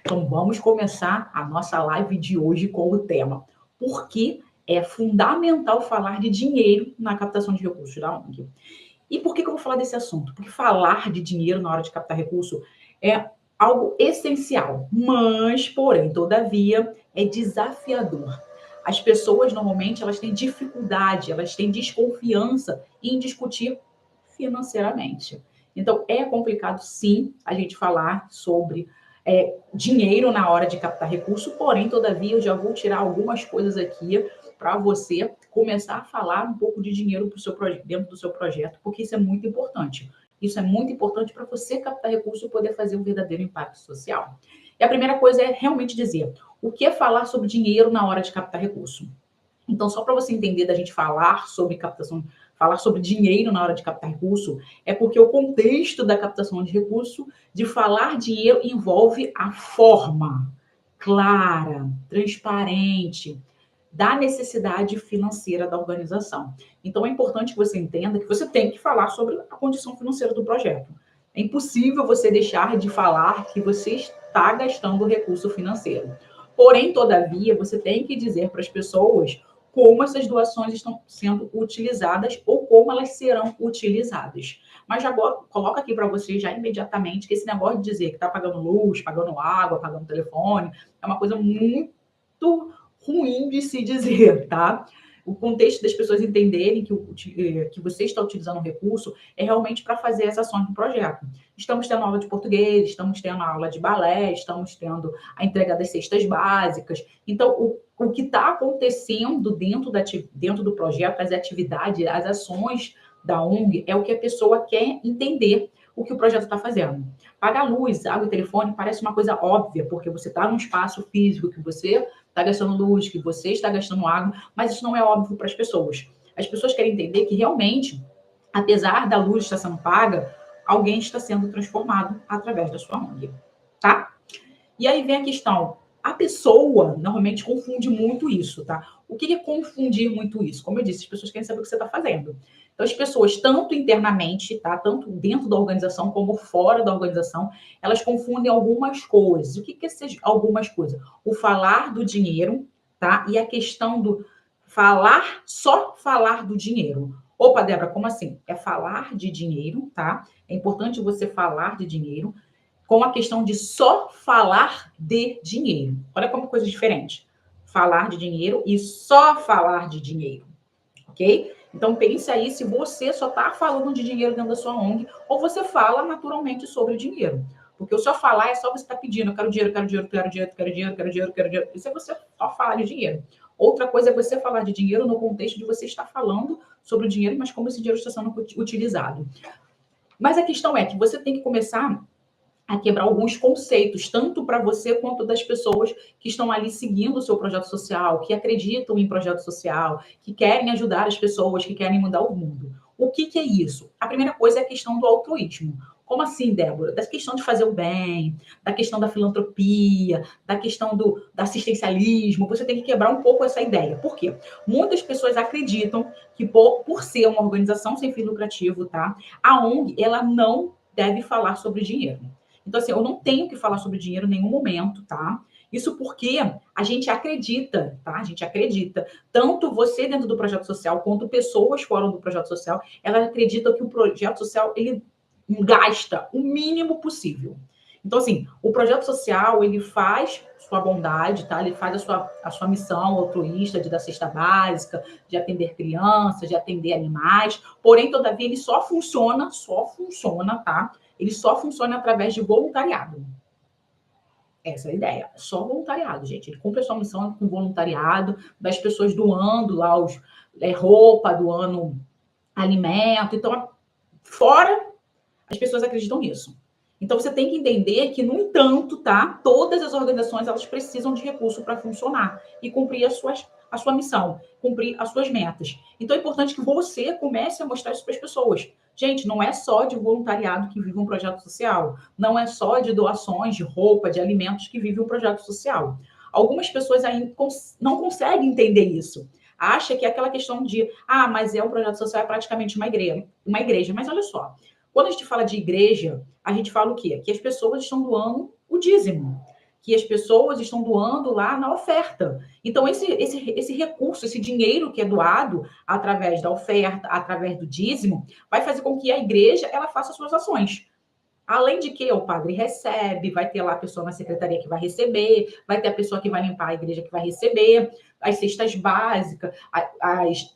Então, vamos começar a nossa live de hoje com o tema: por que é fundamental falar de dinheiro na captação de recursos da ONG? E por que eu vou falar desse assunto? Porque falar de dinheiro na hora de captar recurso é algo essencial, mas, porém, todavia, é desafiador. As pessoas, normalmente, elas têm dificuldade, elas têm desconfiança em discutir financeiramente. Então, é complicado, sim, a gente falar sobre dinheiro na hora de captar recurso, porém, todavia, eu já vou tirar algumas coisas aqui para você começar a falar um pouco de dinheiro dentro do seu projeto, porque isso é muito importante. Isso é muito importante para você captar recurso e poder fazer um verdadeiro impacto social. E a primeira coisa é realmente dizer o que é falar sobre dinheiro na hora de captar recurso. Então, só para você entender da gente falar sobre captação, falar sobre dinheiro na hora de captar recurso, é porque o contexto da captação de recurso, de falar dinheiro, envolve a forma clara, transparente, da necessidade financeira da organização. Então, é importante que você entenda que você tem que falar sobre a condição financeira do projeto. É impossível você deixar de falar que você está gastando recurso financeiro. Porém, todavia, você tem que dizer para as pessoas como essas doações estão sendo utilizadas ou como elas serão utilizadas. Mas já coloca aqui para você já imediatamente que esse negócio de dizer que está pagando luz, pagando água, pagando telefone, é uma coisa muito ruim de se dizer, tá? O contexto das pessoas entenderem que você está utilizando um recurso é realmente para fazer essa ação do projeto. Estamos tendo aula de português, estamos tendo aula de balé, estamos tendo a entrega das cestas básicas. Então, o que está acontecendo dentro do projeto, as atividades, as ações da ONG, é o que a pessoa quer entender o que o projeto está fazendo. Pagar luz, água e telefone parece uma coisa óbvia, porque você está num espaço físico que você está gastando luz, que você está gastando água, mas isso não é óbvio para as pessoas. As pessoas querem entender que realmente, apesar da luz estar sendo paga, alguém está sendo transformado através da sua ONG, tá? E aí vem a questão, a pessoa normalmente confunde muito isso, tá? O que é confundir muito isso? Como eu disse, as pessoas querem saber o que você está fazendo. Então, as pessoas, tanto internamente, tá? Tanto dentro da organização como fora da organização, elas confundem algumas coisas. O que é essas algumas coisas? O falar do dinheiro, tá? E a questão do só falar do dinheiro. Opa, Débora, como assim? É falar de dinheiro, tá? É importante você falar de dinheiro, com a questão de só falar de dinheiro. Olha como coisa diferente. Falar de dinheiro e só falar de dinheiro, ok? Então pense aí se você só está falando de dinheiro dentro da sua ONG ou você fala naturalmente sobre o dinheiro. Porque o só falar é só você estar pedindo, eu quero dinheiro, quero dinheiro, quero dinheiro, quero dinheiro, quero dinheiro, quero dinheiro. Isso é você só falar de dinheiro. Outra coisa é você falar de dinheiro no contexto de você estar falando sobre o dinheiro, mas como esse dinheiro está sendo utilizado. Mas a questão é que você tem que começar a quebrar alguns conceitos, tanto para você quanto das pessoas que estão ali seguindo o seu projeto social, que acreditam em projeto social, que querem ajudar as pessoas, que querem mudar o mundo. O que é isso? A primeira coisa é a questão do altruísmo. Como assim, Débora? Da questão de fazer o bem, da questão da filantropia, da questão do assistencialismo. Você tem que quebrar um pouco essa ideia. Por quê? Muitas pessoas acreditam que por ser uma organização sem fim lucrativo, tá? A ONG, ela não deve falar sobre dinheiro. Então, assim, eu não tenho que falar sobre dinheiro em nenhum momento, tá? Isso porque a gente acredita, tá? A gente acredita. Tanto você dentro do projeto social, quanto pessoas fora do projeto social, elas acreditam que o projeto social, ele gasta o mínimo possível. Então, assim, o projeto social, ele faz sua bondade, tá? Ele faz a sua missão altruísta de dar cesta básica, de atender crianças, de atender animais. Porém, todavia, ele só funciona, tá? Ele só funciona através de voluntariado. Essa é a ideia. Só voluntariado, gente. Ele cumpre a sua missão com voluntariado, das pessoas doando lá roupa, doando alimento. Então, fora, as pessoas acreditam nisso. Então, você tem que entender que, no entanto, tá? Todas as organizações, elas precisam de recurso para funcionar e cumprir a sua missão, cumprir as suas metas. Então, é importante que você comece a mostrar isso para as pessoas. Gente, não é só de voluntariado que vive um projeto social. Não é só de doações de roupa, de alimentos que vive um projeto social. Algumas pessoas ainda não conseguem entender isso. Acha que é aquela questão de, mas um projeto social é praticamente uma igreja. Uma igreja. Mas olha só, quando a gente fala de igreja, a gente fala o quê? Que as pessoas estão doando o dízimo. que as pessoas estão doando lá na oferta. Então, esse recurso, esse dinheiro que é doado através da oferta, através do dízimo, vai fazer com que a igreja ela faça suas ações. Além de que o padre recebe, vai ter lá a pessoa na secretaria que vai receber, vai ter a pessoa que vai limpar a igreja que vai receber, as cestas básicas, as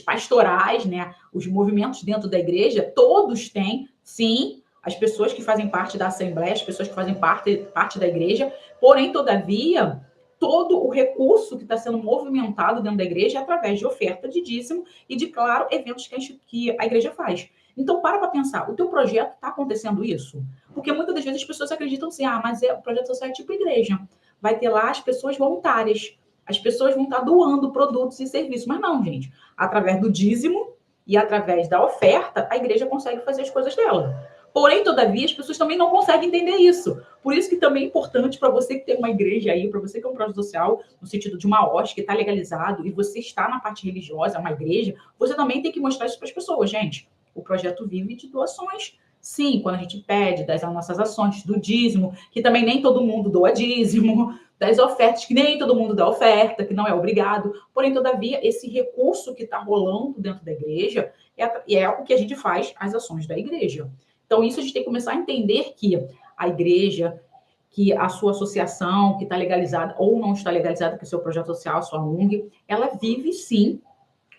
pastorais, né? Os movimentos dentro da igreja, todos têm, sim, as pessoas que fazem parte da Assembleia, as pessoas que fazem parte da igreja, porém, todavia, todo o recurso que está sendo movimentado dentro da igreja é através de oferta de dízimo e de, claro, eventos que a igreja faz. Então, para pensar, o teu projeto está acontecendo isso? Porque muitas das vezes as pessoas acreditam assim, mas o projeto social é tipo igreja. Vai ter lá as pessoas voluntárias. As pessoas vão estar doando produtos e serviços. Mas não, gente. Através do dízimo e através da oferta, a igreja consegue fazer as coisas dela. Porém, todavia, as pessoas também não conseguem entender isso. Por isso que também é importante para você que tem uma igreja aí, para você que é um projeto social, no sentido de uma OSC que está legalizado e você está na parte religiosa, uma igreja, você também tem que mostrar isso para as pessoas, gente. O projeto vive de doações. Sim, quando a gente pede das nossas ações, do dízimo, que também nem todo mundo doa dízimo, das ofertas, que nem todo mundo dá oferta, que não é obrigado. Porém, todavia, esse recurso que está rolando dentro da igreja é o que a gente faz, as ações da igreja. Então, isso a gente tem que começar a entender que a igreja, que a sua associação, que está legalizada ou não está legalizada, que é o seu projeto social, a sua ONG, ela vive, sim,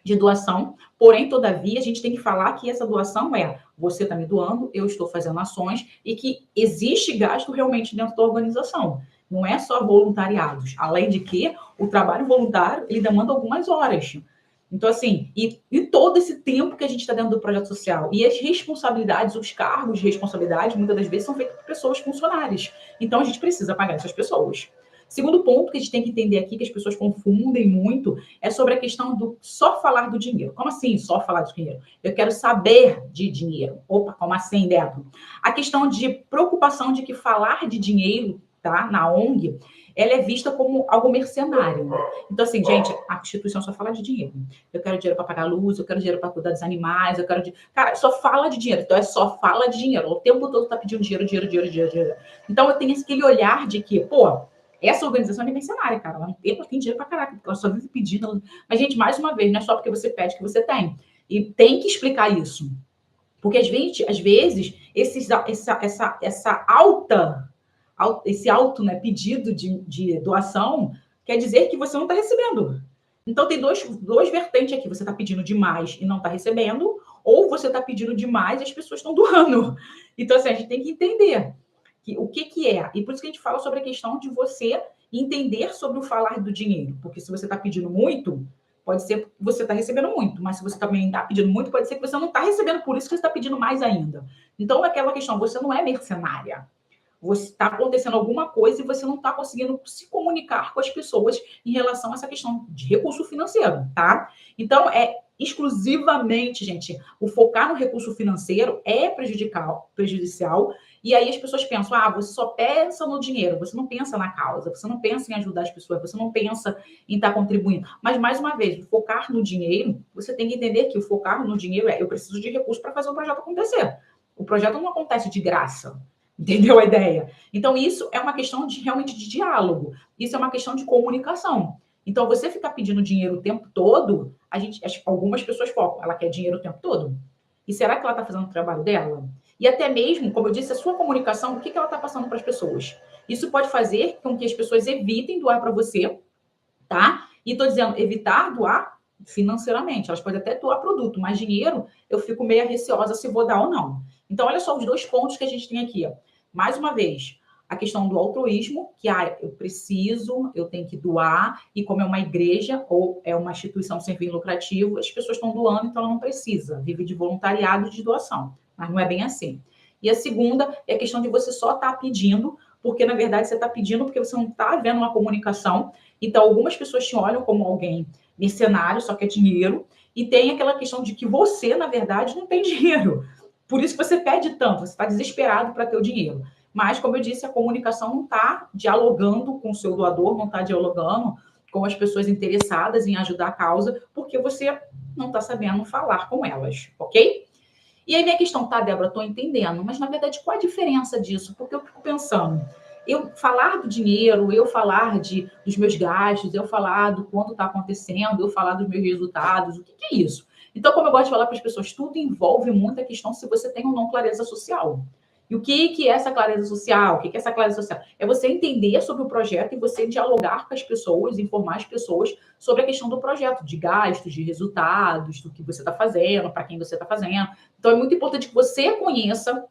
de doação, porém, todavia, a gente tem que falar que essa doação é você está me doando, eu estou fazendo ações e que existe gasto realmente dentro da organização. Não é só voluntariados. Além de que o trabalho voluntário, ele demanda algumas horas. Então, assim, e todo esse tempo que a gente está dentro do projeto social e as responsabilidades, os cargos de responsabilidade, muitas das vezes são feitos por pessoas funcionárias. Então, a gente precisa pagar essas pessoas. Segundo ponto que a gente tem que entender aqui, que as pessoas confundem muito, é sobre a questão do só falar do dinheiro. Como assim só falar de dinheiro? Eu quero saber de dinheiro. Opa, como assim, Débora? A questão de preocupação de que falar de dinheiro, tá, na ONG, ela é vista como algo mercenário. Então, assim, gente, a instituição só fala de dinheiro. Eu quero dinheiro para pagar a luz, eu quero dinheiro para cuidar dos animais, eu quero dinheiro. Cara, só fala de dinheiro. Então, só fala de dinheiro. O tempo todo tá pedindo dinheiro, dinheiro, dinheiro, dinheiro, dinheiro. Então, eu tenho aquele olhar de que, pô, essa organização é mercenária, cara. Ela tem dinheiro pra caraca, porque ela só vive pedindo. Mas, gente, mais uma vez, não é só porque você pede que você tem. E tem que explicar isso. Porque, às vezes esse alto, né, pedido de doação quer dizer que você não está recebendo. Então, tem dois vertentes aqui. Você está pedindo demais e não está recebendo, ou você está pedindo demais e as pessoas estão doando. Então, assim, a gente tem que entender o que é. E por isso que a gente fala sobre a questão de você entender sobre o falar do dinheiro. Porque se você está pedindo muito, pode ser que você está recebendo muito. Mas se você também está pedindo muito, pode ser que você não está recebendo, por isso que você está pedindo mais ainda. Então, é aquela questão, você não é mercenária. Você está acontecendo alguma coisa e você não está conseguindo se comunicar com as pessoas em relação a essa questão de recurso financeiro, tá? Então, é exclusivamente, gente, o focar no recurso financeiro é prejudicial, e aí as pessoas pensam, você só pensa no dinheiro, você não pensa na causa, você não pensa em ajudar as pessoas, você não pensa em estar contribuindo. Mas, mais uma vez, focar no dinheiro, você tem que entender que o focar no dinheiro eu preciso de recurso para fazer o projeto acontecer. O projeto não acontece de graça. Entendeu a ideia? Então, isso é uma questão realmente de diálogo. Isso é uma questão de comunicação. Então, você ficar pedindo dinheiro o tempo todo, algumas pessoas focam, ela quer dinheiro o tempo todo. E será que ela está fazendo o trabalho dela? E até mesmo, como eu disse, a sua comunicação, o que ela está passando para as pessoas? Isso pode fazer com que as pessoas evitem doar para você, tá? E estou dizendo, evitar doar financeiramente. Elas podem até doar produto, mas dinheiro, eu fico meio receosa se vou dar ou não. Então, olha só os dois pontos que a gente tem aqui. Ó. Mais uma vez, a questão do altruísmo, que eu preciso, eu tenho que doar, e como é uma igreja ou é uma instituição sem fim lucrativo, as pessoas estão doando, então ela não precisa, vive de voluntariado e de doação. Mas não é bem assim. E a segunda é a questão de você só estar pedindo, porque na verdade você está pedindo porque você não está vendo uma comunicação. Então, algumas pessoas te olham como alguém mercenário, só quer dinheiro, e tem aquela questão de que você, na verdade, não tem dinheiro. Por isso que você pede tanto, você está desesperado para ter o dinheiro. Mas, como eu disse, a comunicação não está dialogando com o seu doador, não está dialogando com as pessoas interessadas em ajudar a causa, porque você não está sabendo falar com elas, ok? E aí vem a questão, tá, Débora, estou entendendo, mas na verdade qual a diferença disso? Porque eu fico pensando, eu falar do dinheiro, eu falar dos meus gastos, eu falar do quanto está acontecendo, eu falar dos meus resultados, o que é isso? Então, como eu gosto de falar para as pessoas, tudo envolve muito a questão se você tem ou não clareza social. E o que é essa clareza social? O que é essa clareza social? É você entender sobre o projeto e você dialogar com as pessoas, informar as pessoas sobre a questão do projeto, de gastos, de resultados, do que você está fazendo, para quem você está fazendo. Então, é muito importante que você conheça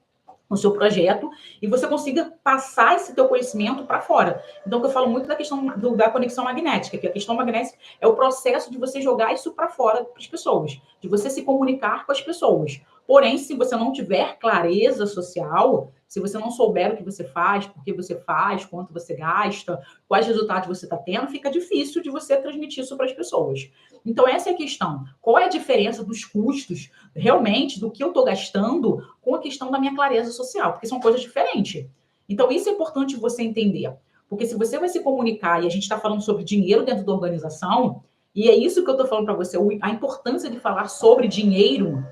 o seu projeto e você consiga passar esse teu conhecimento para fora. Então, eu falo muito da questão da conexão magnética, que a questão magnética é o processo de você jogar isso para fora para as pessoas, de você se comunicar com as pessoas. Porém, se você não tiver clareza social, se você não souber o que você faz, por que você faz, quanto você gasta, quais resultados você está tendo, fica difícil de você transmitir isso para as pessoas. Então, essa é a questão. Qual é a diferença dos custos, realmente, do que eu estou gastando com a questão da minha clareza social? Porque são coisas diferentes. Então, isso é importante você entender. Porque se você vai se comunicar, e a gente está falando sobre dinheiro dentro da organização, e é isso que eu estou falando para você, a importância de falar sobre dinheiro,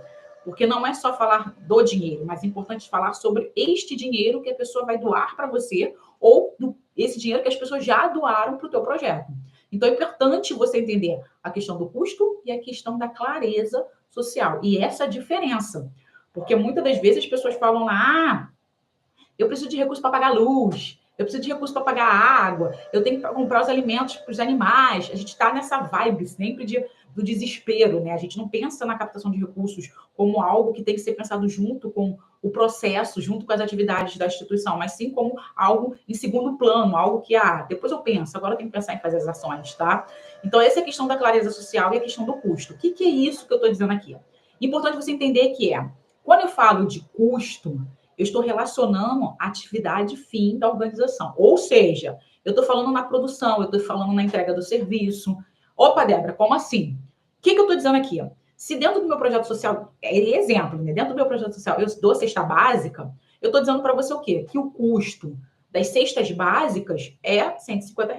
porque não é só falar do dinheiro, mas é importante falar sobre este dinheiro que a pessoa vai doar para você, ou esse dinheiro que as pessoas já doaram para o teu projeto. Então, é importante você entender a questão do custo e a questão da clareza social. E essa diferença. Porque muitas das vezes as pessoas falam lá, eu preciso de recurso para pagar luz, eu preciso de recurso para pagar água, eu tenho que comprar os alimentos para os animais. A gente está nessa vibe sempre do desespero, né? A gente não pensa na captação de recursos como algo que tem que ser pensado junto com o processo, junto com as atividades da instituição, mas sim como algo em segundo plano, algo que, depois eu penso, agora eu tenho que pensar em fazer as ações, tá? Então, essa é a questão da clareza social e a questão do custo. O que é isso que eu estou dizendo aqui? Importante você entender que quando eu falo de custo, eu estou relacionando a atividade fim da organização. Ou seja, eu estou falando na produção, eu estou falando na entrega do serviço. Opa, Débora, como assim? O que eu estou dizendo aqui? Se dentro do meu projeto social, exemplo, né? Dentro do meu projeto social eu dou cesta básica, eu estou dizendo para você o quê? Que o custo das cestas básicas é R$ 150.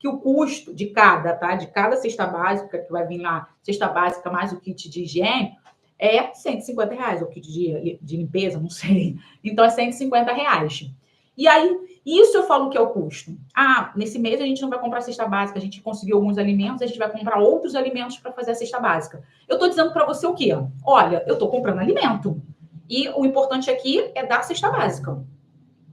Que o custo de cada, tá? De cada cesta básica, que vai vir lá, cesta básica mais o kit de higiene, é R$ 150, o kit de limpeza, não sei. Então, é R$ 150. E aí, isso eu falo que é o custo. Nesse mês a gente não vai comprar cesta básica, a gente conseguiu alguns alimentos, a gente vai comprar outros alimentos para fazer a cesta básica. Eu estou dizendo para você o quê? Olha, eu estou comprando alimento. E o importante aqui é dar cesta básica.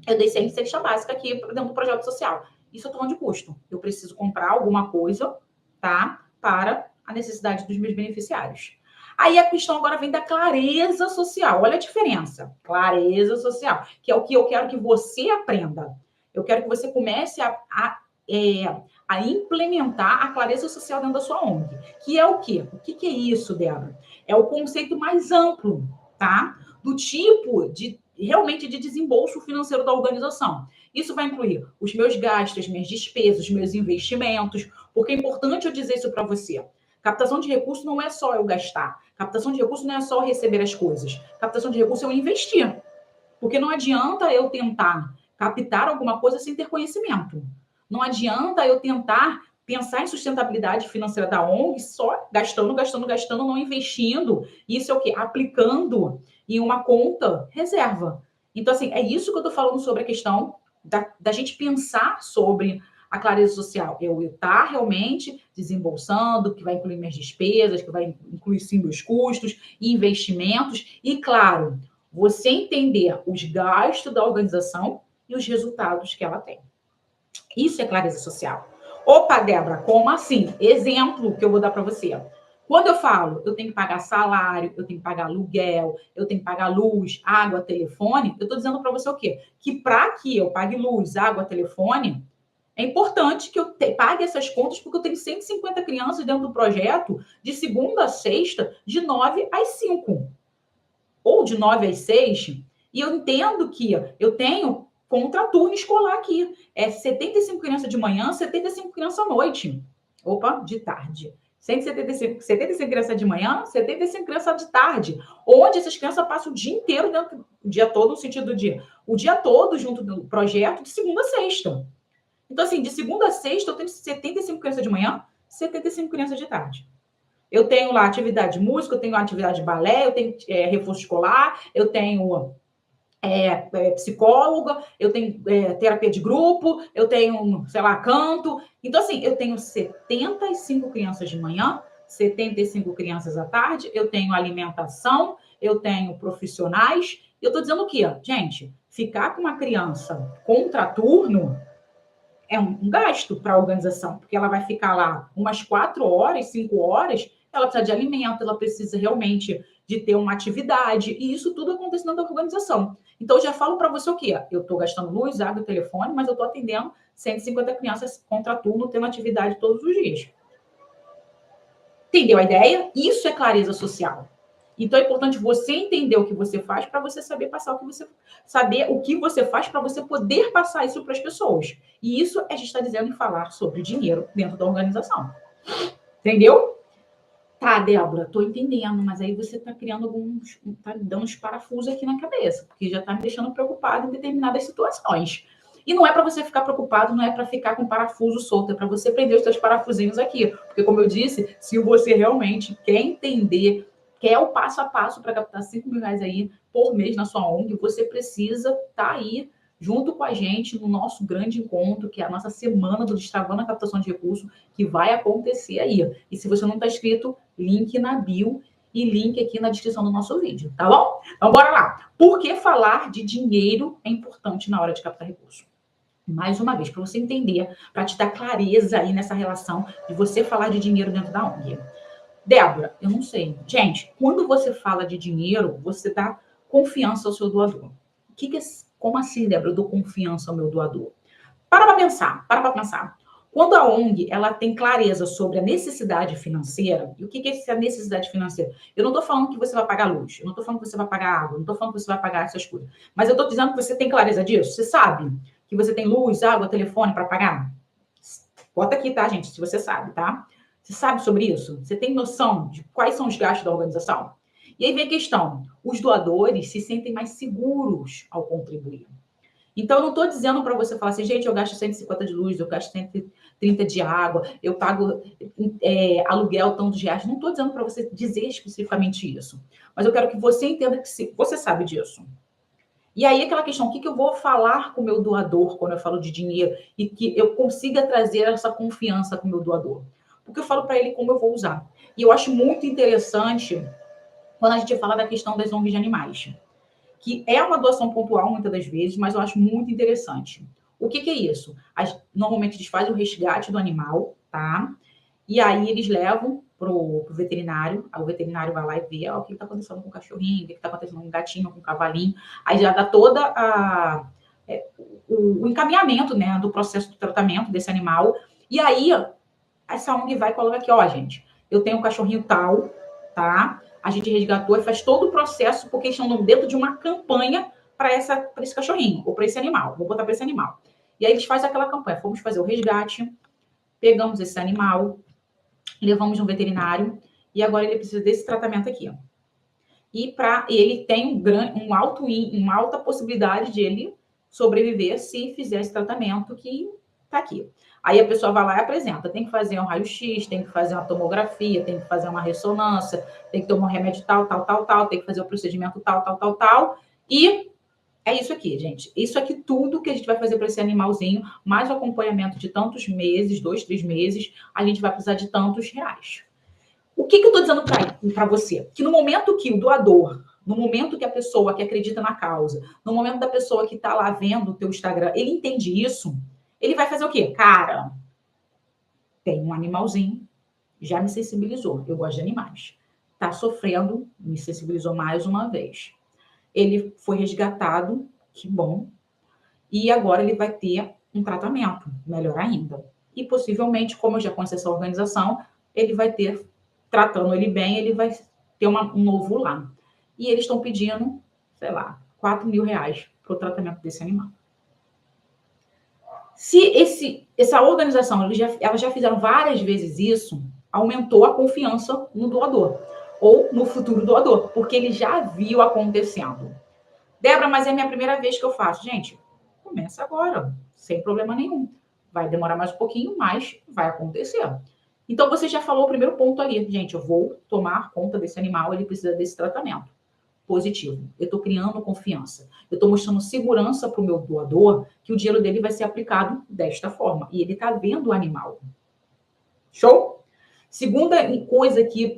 Eu dei sempre cesta básica aqui dentro do projeto social. Isso eu estou falando de custo. Eu preciso comprar alguma coisa, tá? Para a necessidade dos meus beneficiários. Aí a questão agora vem da clareza social. Olha a diferença. Clareza social, que é o que eu quero que você aprenda. Eu quero que você comece a implementar a clareza social dentro da sua ONG. Que é o quê? O que é isso, Débora? É o conceito mais amplo, tá? Do tipo de realmente de desembolso financeiro da organização. Isso vai incluir os meus gastos, minhas despesas, meus investimentos, porque é importante eu dizer isso para você. Captação de recursos não é só eu gastar. Captação de recursos não é só eu receber as coisas. Captação de recursos é eu investir. Porque não adianta eu tentar captar alguma coisa sem ter conhecimento. Não adianta eu tentar pensar em sustentabilidade financeira da ONG só gastando, gastando, gastando, não investindo. Isso é o quê? Aplicando em uma conta reserva. Então, assim, é isso que eu estou falando sobre a questão da gente pensar sobre a clareza social. Eu estar realmente desembolsando, que vai incluir minhas despesas, que vai incluir, sim, meus custos, investimentos. E, claro, você entender os gastos da organização e os resultados que ela tem. Isso é clareza social. Opa, Débora, como assim? Exemplo que eu vou dar para você. Quando eu falo, eu tenho que pagar salário, eu tenho que pagar aluguel, eu tenho que pagar luz, água, telefone, eu estou dizendo para você o quê? Que para que eu pague luz, água, telefone, é importante que eu pague essas contas, porque eu tenho 150 crianças dentro do projeto, de segunda a sexta, de 9 às 5. Ou de 9 às 6. E eu entendo que eu tenho contraturno escolar aqui. É 75 crianças de manhã, 75 crianças à noite. Opa, de tarde. 75 crianças de manhã, 75 crianças de tarde. Onde essas crianças passam o dia inteiro, dentro, o dia todo, no sentido do dia. O dia todo junto do projeto, de segunda a sexta. Então, assim, de segunda a sexta, eu tenho 75 crianças de manhã, 75 crianças de tarde. Eu tenho lá atividade de música, eu tenho atividade de balé, eu tenho reforço escolar, eu tenho psicóloga, eu tenho terapia de grupo, eu tenho, sei lá, canto. Então, assim, eu tenho 75 crianças de manhã, 75 crianças à tarde, eu tenho alimentação, eu tenho profissionais. Eu estou dizendo o quê? Gente, ficar com uma criança contraturno é um gasto para a organização, porque ela vai ficar lá umas 4 horas, 5 horas, ela precisa de alimento, ela precisa realmente de ter uma atividade, e isso tudo acontecendo na organização. Então, eu já falo para você o quê? Eu estou gastando luz, água e telefone, mas eu estou atendendo 150 crianças contraturno, tendo atividade todos os dias. Entendeu a ideia? Isso é clareza social. Então é importante você entender o que você faz para você saber passar o que você saber o que você faz para você poder passar isso para as pessoas. E isso a gente está dizendo em falar sobre dinheiro dentro da organização. Entendeu? Tá, Débora, tô entendendo, mas aí você tá criando tá dando uns parafusos aqui na cabeça, porque já tá me deixando preocupado em determinadas situações. E não é para você ficar preocupado, não é para ficar com parafuso solto, é para você prender os seus parafusinhos aqui. Porque, como eu disse, se você realmente quer entender, quer o passo a passo para captar 5 mil reais aí por mês na sua ONG, você precisa estar aí junto com a gente no nosso grande encontro, que é a nossa semana do Destravando a Captação de Recursos, que vai acontecer aí. E se você não está inscrito, link na bio e link aqui na descrição do nosso vídeo, tá bom? Então, bora lá. Por que falar de dinheiro é importante na hora de captar recurso? Mais uma vez, para você entender, para te dar clareza aí nessa relação de você falar de dinheiro dentro da ONG. Débora, eu não sei. Gente, quando você fala de dinheiro, você dá confiança ao seu doador. Como assim, Débora, eu dou confiança ao meu doador? Para para pensar. Quando a ONG ela tem clareza sobre a necessidade financeira, e o que é essa necessidade financeira? Eu não estou falando que você vai pagar luz, eu não estou falando que você vai pagar água, eu não estou falando que você vai pagar essas coisas. Mas eu estou dizendo que você tem clareza disso. Você sabe que você tem luz, água, telefone para pagar? Bota aqui, tá, gente? Se você sabe, tá? Você sabe sobre isso? Você tem noção de quais são os gastos da organização? E aí vem a questão: os doadores se sentem mais seguros ao contribuir. Então, eu não estou dizendo para você falar assim, gente, eu gasto 150 de luz, eu gasto 130 de água, eu pago aluguel tantos reais. Não estou dizendo para você dizer especificamente isso. Mas eu quero que você entenda que você sabe disso. E aí, aquela questão, o que eu vou falar com o meu doador quando eu falo de dinheiro e que eu consiga trazer essa confiança com o meu doador? Porque eu falo para ele como eu vou usar. E eu acho muito interessante quando a gente fala da questão das ONGs de animais, que é uma doação pontual muitas das vezes, mas eu acho muito interessante. O que é isso? Normalmente eles fazem o resgate do animal, tá? E aí eles levam pro veterinário, aí o veterinário vai lá e vê o que está acontecendo com o cachorrinho, o que está acontecendo com o gatinho, com o cavalinho, aí já dá toda o encaminhamento, né, do processo do tratamento desse animal, e aí essa ONG vai e coloca aqui, ó, gente, eu tenho um cachorrinho tal, tá? A gente resgatou e faz todo o processo, porque estão dentro de uma campanha para esse cachorrinho, ou para esse animal. Vou botar para esse animal. E aí eles fazem aquela campanha. Fomos fazer o resgate, pegamos esse animal, levamos no veterinário, e agora ele precisa desse tratamento aqui. Ó. E ele tem uma alta possibilidade de ele sobreviver se fizer esse tratamento que tá aqui. Aí a pessoa vai lá e apresenta. Tem que fazer um raio-x, tem que fazer uma tomografia, tem que fazer uma ressonância, tem que tomar um remédio tal, tem que fazer o procedimento tal. E é isso aqui, gente. Isso aqui tudo que a gente vai fazer para esse animalzinho, mais o acompanhamento de tantos meses, 2, 3 meses, a gente vai precisar de tantos reais. O que eu estou dizendo para você? Que no momento que o doador, no momento que a pessoa que acredita na causa, no momento da pessoa que está lá vendo o teu Instagram, ele entende isso, ele vai fazer o quê? Cara, tem um animalzinho, já me sensibilizou, eu gosto de animais. Tá sofrendo, me sensibilizou mais uma vez. Ele foi resgatado, que bom, e agora ele vai ter um tratamento, melhor ainda. E possivelmente, como eu já conheço essa organização, ele vai ter, tratando ele bem, ele vai ter um novo lar. E eles estão pedindo, sei lá, 4 mil reais para o tratamento desse animal. Se essa organização, elas já fizeram várias vezes isso, aumentou a confiança no doador, ou no futuro doador, porque ele já viu acontecendo. Débora, mas é a minha primeira vez que eu faço. Gente, começa agora, sem problema nenhum. Vai demorar mais um pouquinho, mas vai acontecer. Então, você já falou o primeiro ponto ali. Gente, eu vou tomar conta desse animal, ele precisa desse tratamento. positivo. Eu estou criando confiança. Eu estou mostrando segurança para o meu doador que o dinheiro dele vai ser aplicado desta forma. E ele está vendo o animal. Show? Segunda coisa aqui,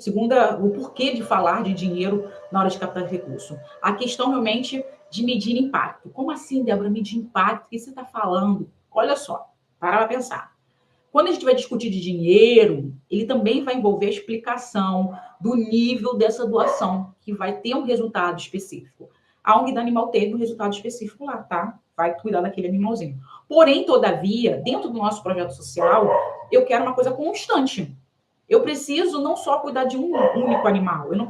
o porquê de falar de dinheiro na hora de captar recurso. A questão realmente de medir impacto. Como assim, Débora, medir impacto? O que você está falando? Olha só, para pensar. Quando a gente vai discutir de dinheiro, ele também vai envolver a explicação do nível dessa doação, que vai ter um resultado específico. A ONG do animal teve um resultado específico lá, tá? Vai cuidar daquele animalzinho. Porém, todavia, dentro do nosso projeto social, eu quero uma coisa constante. Eu preciso não só cuidar de um único animal. Eu não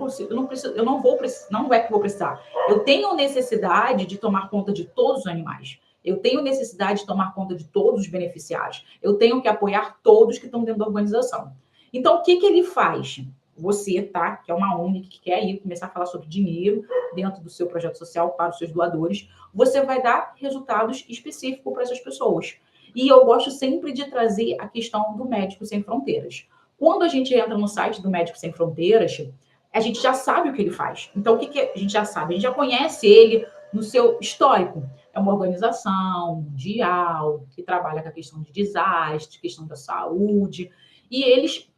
é que vou precisar. Eu tenho necessidade de tomar conta de todos os animais. Eu tenho necessidade de tomar conta de todos os beneficiários. Eu tenho que apoiar todos que estão dentro da organização. Então, o que ele faz? Você, tá? Que é uma ONG que quer aí começar a falar sobre dinheiro dentro do seu projeto social para os seus doadores, você vai dar resultados específicos para essas pessoas. E eu gosto sempre de trazer a questão do Médicos Sem Fronteiras. Quando a gente entra no site do Médicos Sem Fronteiras, a gente já sabe o que ele faz. Então, o que a gente já sabe? A gente já conhece ele no seu histórico. É uma organização mundial que trabalha com a questão de desastre, questão da saúde. E eles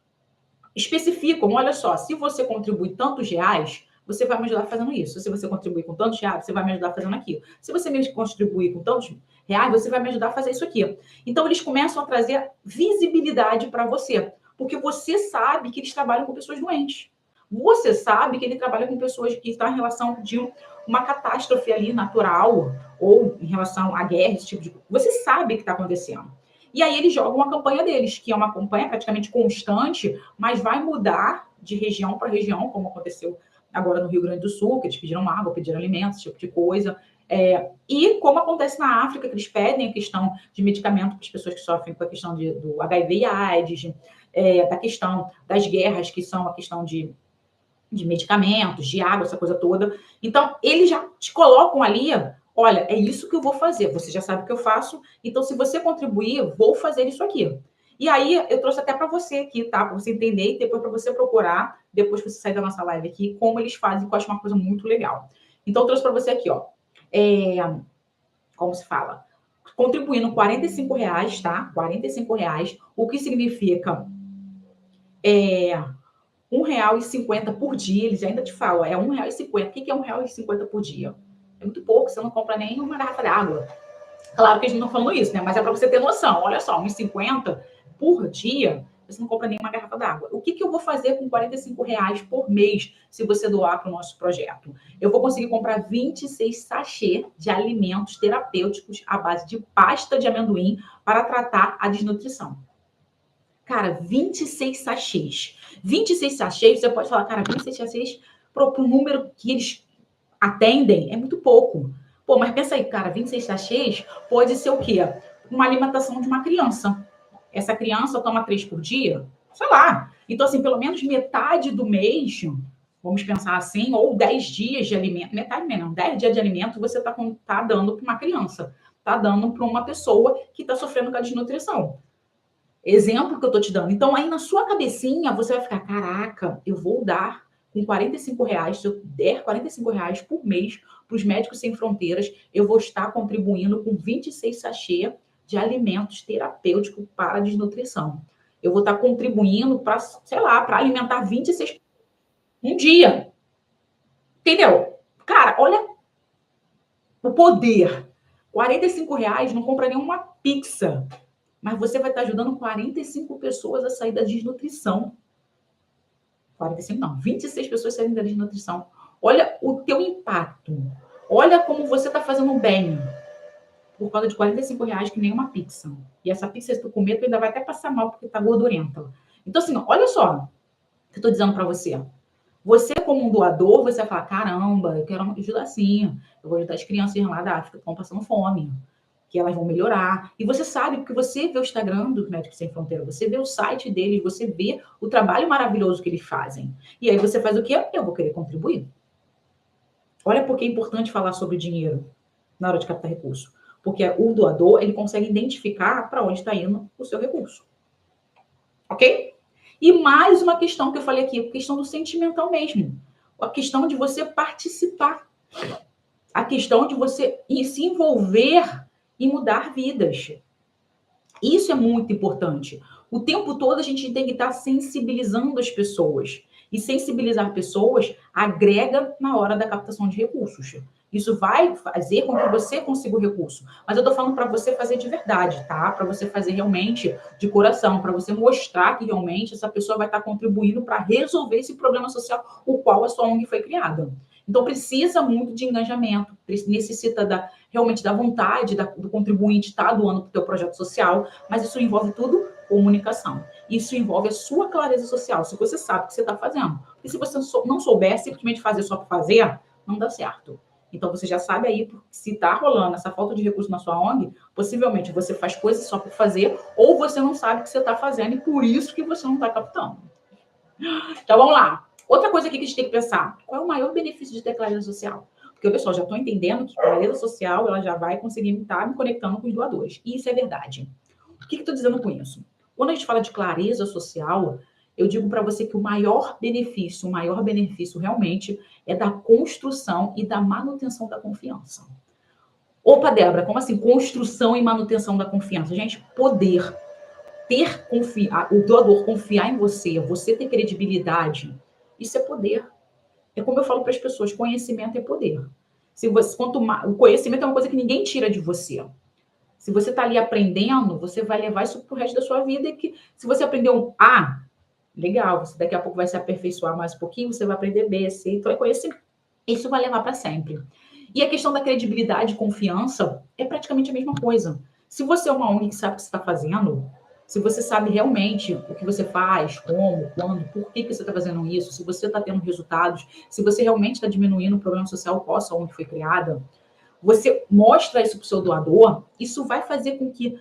especificam, olha só, se você contribui tantos reais, você vai me ajudar fazendo isso. Se você contribuir com tantos reais, você vai me ajudar fazendo aquilo. Se você me contribuir com tantos reais, você vai me ajudar a fazer isso aqui. Então, eles começam a trazer visibilidade para você, porque você sabe que eles trabalham com pessoas doentes. Você sabe que ele trabalha com pessoas que estão em relação de uma catástrofe ali natural, ou em relação à guerra, esse tipo de coisa. Você sabe o que está acontecendo. E aí eles jogam a campanha deles, que é uma campanha praticamente constante, mas vai mudar de região para região, como aconteceu agora no Rio Grande do Sul, que eles pediram água, pediram alimentos, esse tipo de coisa. E como acontece na África, que eles pedem a questão de medicamento para as pessoas que sofrem com a questão do HIV e AIDS, da questão das guerras, que são a questão de medicamentos, de água, essa coisa toda. Então, eles já te colocam ali, olha, é isso que eu vou fazer. Você já sabe o que eu faço, então se você contribuir, vou fazer isso aqui. E aí, eu trouxe até para você aqui, tá? Para você entender e depois para você procurar, depois que você sair da nossa live aqui, como eles fazem, que eu acho uma coisa muito legal. Então, eu trouxe para você aqui, ó. Como se fala? Contribuindo R$45, tá? R$45, o que significa R$1,50 por dia. Eles ainda te falam, é R$1,50. O que é R$1,50 por dia? É muito pouco, você não compra nem uma garrafa d'água. Claro que eles não estão falando isso, né? Mas é para você ter noção. Olha só, R$1,50 por dia, você não compra nem uma garrafa d'água. O que eu vou fazer com R$45 por mês se você doar para o nosso projeto? Eu vou conseguir comprar 26 sachês de alimentos terapêuticos à base de pasta de amendoim para tratar a desnutrição. Cara, 26 sachês. 26 sachês, você pode falar, cara, 26 sachês para o número que eles atendem é muito pouco. Pô, mas pensa aí, cara, 26 sachês pode ser o quê? Uma alimentação de uma criança. Essa criança toma 3 por dia? Sei lá. Então, assim, pelo menos metade do mês, vamos pensar assim, ou 10 dias de alimento, metade menos, 10 dias de alimento você tá dando para uma criança. Tá dando para uma pessoa que está sofrendo com a desnutrição. Exemplo que eu tô te dando. Então, aí na sua cabecinha, você vai ficar, caraca, eu vou dar com R$45, se eu der R$45 por mês para os Médicos Sem Fronteiras, eu vou estar contribuindo com 26 sachê de alimentos terapêuticos para a desnutrição. Eu vou estar contribuindo para, sei lá, para alimentar 26 um dia. Entendeu? Cara, olha o poder. R$45 não compra nenhuma pizza. Mas você vai estar ajudando 45 pessoas a sair da desnutrição. 45 não, 26 pessoas saírem da desnutrição. Olha o teu impacto. Olha como você está fazendo bem. Por causa de R$45 que nem uma pizza. E essa pizza, se tu comer, tu ainda vai até passar mal porque tá gordurenta. Então, assim, olha só o que eu tô dizendo para você. Você, como um doador, você vai falar, caramba, eu quero ajudar sim. Eu vou ajudar as crianças lá da África que estão passando fome. Que elas vão melhorar. E você sabe, porque você vê o Instagram do Médicos Sem Fronteira, você vê o site deles, você vê o trabalho maravilhoso que eles fazem. E aí você faz o quê? Eu vou querer contribuir. Olha por que é importante falar sobre dinheiro na hora de captar recurso. Porque o doador, ele consegue identificar para onde está indo o seu recurso. Ok? E mais uma questão que eu falei aqui, a questão do sentimental mesmo. a questão de você participar, a questão de você se envolver e mudar vidas. Isso é muito importante. O tempo todo a gente tem que estar sensibilizando as pessoas. E sensibilizar pessoas agrega na hora da captação de recursos. Isso vai fazer com que você consiga o recurso. Mas eu estou falando para você fazer de verdade, tá? Para você fazer realmente de coração, para você mostrar que realmente essa pessoa vai estar contribuindo para resolver esse problema social, o qual a sua ONG foi criada. Então precisa muito de engajamento, necessita realmente da vontade do contribuinte estar doando para o teu projeto social, mas isso envolve tudo comunicação. Isso envolve a sua clareza social, se você sabe o que você está fazendo. E se você não souber simplesmente fazer só para fazer, não dá certo. Então você já sabe aí, se está rolando essa falta de recurso na sua ONG, possivelmente você faz coisas só por fazer, ou você não sabe o que você está fazendo e por isso que você não está captando. Então vamos lá. Outra coisa aqui que a gente tem que pensar, qual é o maior benefício de ter clareza social? Porque, pessoal, já estou entendendo que clareza social, ela já vai conseguir estar me conectando com os doadores. E isso é verdade. O que estou dizendo com isso? Quando a gente fala de clareza social, eu digo para você que o maior benefício realmente é da construção e da manutenção da confiança. Opa, Débora, como assim? Construção e manutenção da confiança. Gente, poder o doador confiar em você, você ter credibilidade, isso é poder. É como eu falo para as pessoas, conhecimento é poder. O conhecimento é uma coisa que ninguém tira de você. Se você está ali aprendendo, você vai levar isso para o resto da sua vida. E que, se você aprendeu um A, legal, você daqui a pouco vai se aperfeiçoar mais um pouquinho, você vai aprender B, C, então é conhecimento. Isso vai levar para sempre. E a questão da credibilidade e confiança é praticamente a mesma coisa. Se você é uma ONG que sabe o que você está fazendo, se você sabe realmente o que você faz, como, quando, por que você está fazendo isso, se você está tendo resultados, se você realmente está diminuindo o problema social qual a sua ONG foi criada, você mostra isso para o seu doador, isso vai fazer com que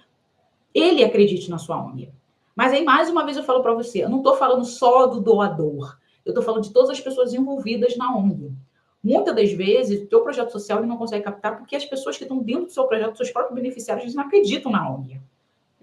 ele acredite na sua ONG. Mas aí, mais uma vez, eu falo para você, eu não estou falando só do doador, eu estou falando de todas as pessoas envolvidas na ONG. Muitas das vezes, o teu projeto social ele não consegue captar porque as pessoas que estão dentro do seu projeto, seus próprios beneficiários, eles não acreditam na ONG.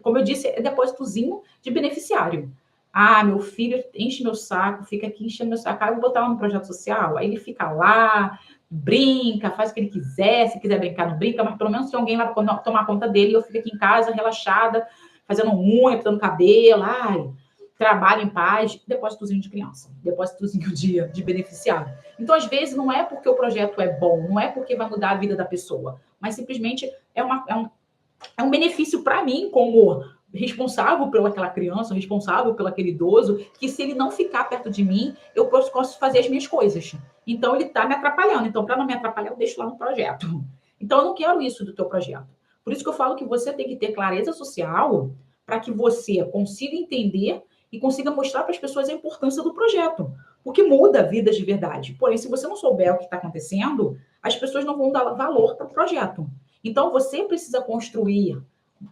Como eu disse, é depósitozinho de beneficiário. Ah, meu filho enche meu saco, fica aqui enchendo meu saco. Ah, eu vou botar lá no projeto social. Aí ele fica lá, brinca, faz o que ele quiser. Se quiser brincar, não brinca, mas pelo menos tem alguém lá para tomar conta dele. E eu fico aqui em casa, relaxada, fazendo unha, pintando cabelo. Ai, trabalho em paz. Depósitozinho de criança, depósitozinho de beneficiário. Então, às vezes, não é porque o projeto é bom, não é porque vai mudar a vida da pessoa, mas simplesmente é um benefício para mim, como responsável pelaquela criança, responsável pelo aquele idoso, que se ele não ficar perto de mim, eu posso fazer as minhas coisas. Então, ele está me atrapalhando. Então, para não me atrapalhar, eu deixo lá no projeto. Então, eu não quero isso do teu projeto. Por isso que eu falo que você tem que ter clareza social para que você consiga entender e consiga mostrar para as pessoas a importância do projeto. Porque muda vidas de verdade. Porém, se você não souber o que está acontecendo, as pessoas não vão dar valor para o projeto. Então, você precisa construir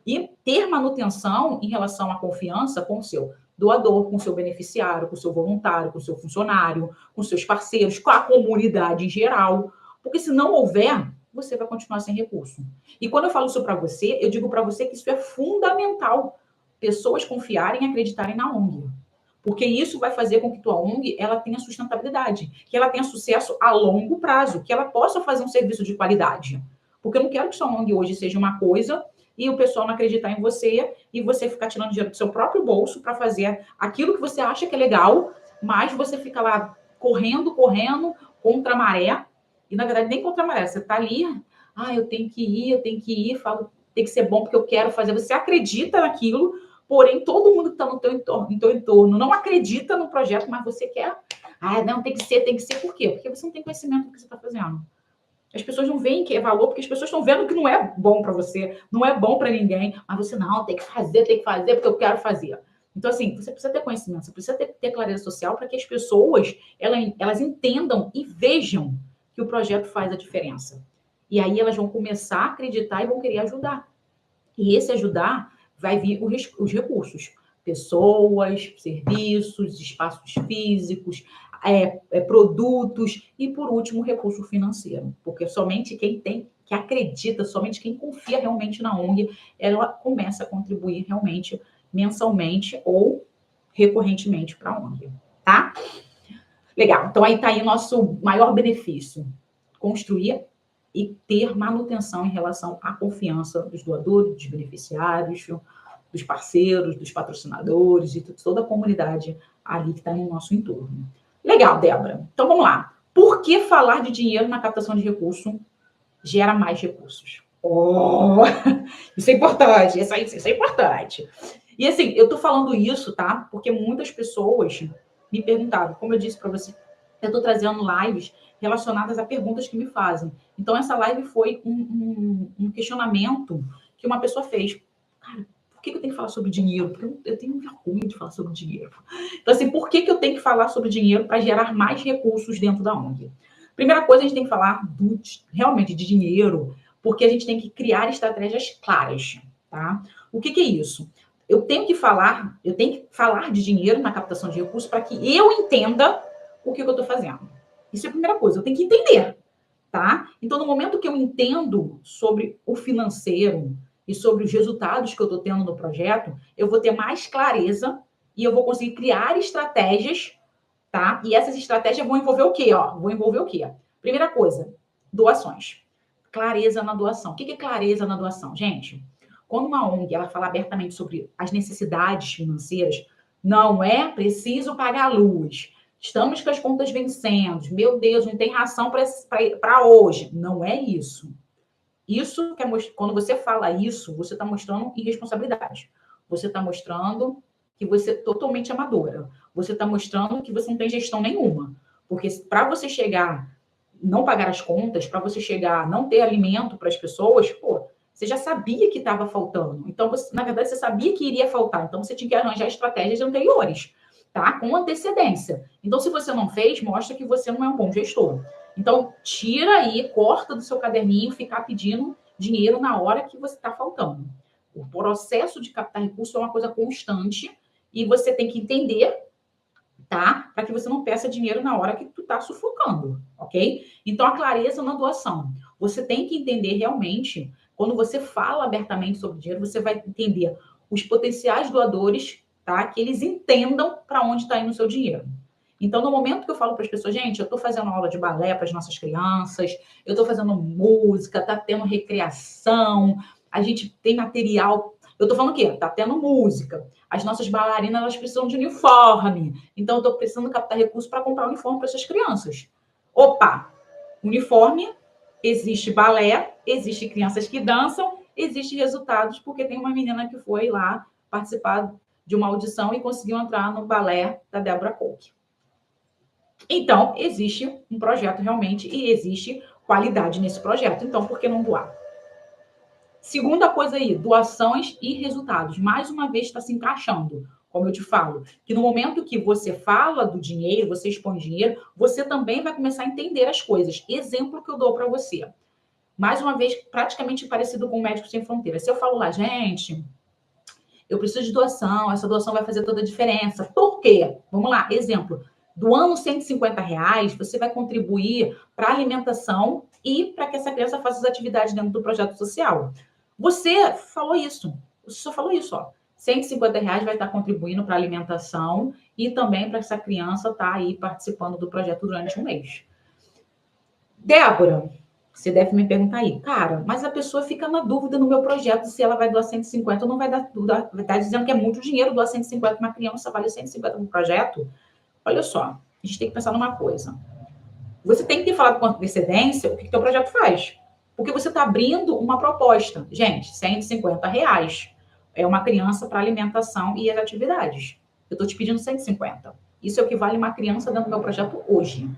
e ter manutenção em relação à confiança com o seu doador, com o seu beneficiário, com o seu voluntário, com o seu funcionário, com os seus parceiros, com a comunidade em geral. Porque se não houver, você vai continuar sem recurso. E quando eu falo isso para você, eu digo para você que isso é fundamental. Pessoas confiarem e acreditarem na ONG. Porque isso vai fazer com que tua ONG ela tenha sustentabilidade, que ela tenha sucesso a longo prazo, que ela possa fazer um serviço de qualidade. Porque eu não quero que sua ONG hoje seja uma coisa e o pessoal não acreditar em você e você ficar tirando dinheiro do seu próprio bolso para fazer aquilo que você acha que é legal, mas você fica lá correndo contra a maré, e na verdade nem contra a maré, você está ali, eu tenho que ir, falo, tem que ser bom porque eu quero fazer, você acredita naquilo, porém todo mundo que está no teu entorno não acredita no projeto, mas você quer, não, tem que ser, por quê? Porque você não tem conhecimento do que você está fazendo. As pessoas não veem que é valor, porque as pessoas estão vendo que não é bom para você, não é bom para ninguém, mas você não, tem que fazer, porque eu quero fazer. Então, assim, você precisa ter conhecimento, você precisa ter clareza social para que as pessoas, elas entendam e vejam que o projeto faz a diferença. E aí elas vão começar a acreditar e vão querer ajudar. E esse ajudar vai vir os recursos. Pessoas, serviços, espaços físicos, produtos e, por último, recurso financeiro. Porque somente quem que acredita, somente quem confia realmente na ONG, ela começa a contribuir realmente mensalmente ou recorrentemente para a ONG, tá? Legal. Então, aí está aí o nosso maior benefício. Construir e ter manutenção em relação à confiança dos doadores, dos beneficiários, dos parceiros, dos patrocinadores e toda a comunidade ali que está no nosso entorno. Legal, Débora. Então, vamos lá. Por que falar de dinheiro na captação de recurso gera mais recursos? Oh, isso é importante, isso é importante. E assim, eu tô falando isso, tá? Porque muitas pessoas me perguntaram, como eu disse para você, eu tô trazendo lives relacionadas a perguntas que me fazem. Então, essa live foi um questionamento que uma pessoa fez. Cara, por que eu tenho que falar sobre dinheiro? Porque eu tenho vergonha de falar sobre dinheiro. Então, assim, por que eu tenho que falar sobre dinheiro para gerar mais recursos dentro da ONG? Primeira coisa, a gente tem que falar realmente de dinheiro, porque a gente tem que criar estratégias claras, tá? O que é isso? Eu tenho que falar de dinheiro na captação de recursos para que eu entenda o que eu estou fazendo. Isso é a primeira coisa, eu tenho que entender, tá? Então, no momento que eu entendo sobre o financeiro e sobre os resultados que eu estou tendo no projeto, eu vou ter mais clareza e eu vou conseguir criar estratégias, tá? E essas estratégias vão envolver o quê? Vão envolver o quê? Primeira coisa, doações. Clareza na doação. O que é clareza na doação? Gente, quando uma ONG ela fala abertamente sobre as necessidades financeiras, não é preciso pagar a luz. Estamos com as contas vencendo. Meu Deus, não tem ração para hoje. Não é isso. Isso que é, quando você fala isso, você está mostrando irresponsabilidade. Você está mostrando que você é totalmente amadora. Você está mostrando que você não tem gestão nenhuma. Porque para você chegar, não pagar as contas, para você chegar, não ter alimento para as pessoas, pô, você já sabia que estava faltando. Então, você, na verdade, você sabia que iria faltar. Então, você tinha que arranjar estratégias anteriores, tá? Com antecedência. Então, se você não fez, mostra que você não é um bom gestor. Então, tira aí, corta do seu caderninho, ficar pedindo dinheiro na hora que você está faltando. O processo de captar recurso é uma coisa constante e você tem que entender, tá? Para que você não peça dinheiro na hora que tu tá sufocando, ok? Então, a clareza na doação. Você tem que entender realmente, quando você fala abertamente sobre dinheiro, você vai entender os potenciais doadores, tá? Que eles entendam para onde está indo o seu dinheiro. Então, no momento que eu falo para as pessoas, gente, eu estou fazendo aula de balé para as nossas crianças, eu estou fazendo música, tá tendo recreação, a gente tem material. Eu estou falando o quê? Tá tendo música. As nossas bailarinas, elas precisam de uniforme. Então, eu estou precisando captar recursos para comprar uniforme para essas crianças. Opa! Uniforme, existe balé, existe crianças que dançam, existe resultados, porque tem uma menina que foi lá participar de uma audição e conseguiu entrar no balé da Débora Cook. Então, existe um projeto realmente e existe qualidade nesse projeto. Então, por que não doar? Segunda coisa aí, doações e resultados. Mais uma vez está se encaixando, como eu te falo, que no momento que você fala do dinheiro, você expõe dinheiro, você também vai começar a entender as coisas. Exemplo que eu dou para você. Mais uma vez, praticamente parecido com o Médicos Sem Fronteiras. Se eu falo lá, gente, eu preciso de doação, essa doação vai fazer toda a diferença. Por quê? Vamos lá, exemplo. Doando R$ 150, você vai contribuir para a alimentação e para que essa criança faça as atividades dentro do projeto social. Você falou isso. Você só falou isso, ó. R$ 150 vai estar contribuindo para a alimentação e também para essa criança estar aí participando do projeto durante um mês. Débora, você deve me perguntar aí, cara, mas a pessoa fica na dúvida no meu projeto se ela vai doar 150 ou não vai dar, tá dizendo que é muito dinheiro doar 150 para uma criança, vale 150 no projeto? Olha só, a gente tem que pensar numa coisa. Você tem que ter falado com antecedência o que o teu projeto faz. Porque você está abrindo uma proposta. Gente, R$ 150 é uma criança para alimentação e as atividades. Eu estou te pedindo 150. Isso é o que vale uma criança dentro do meu projeto hoje.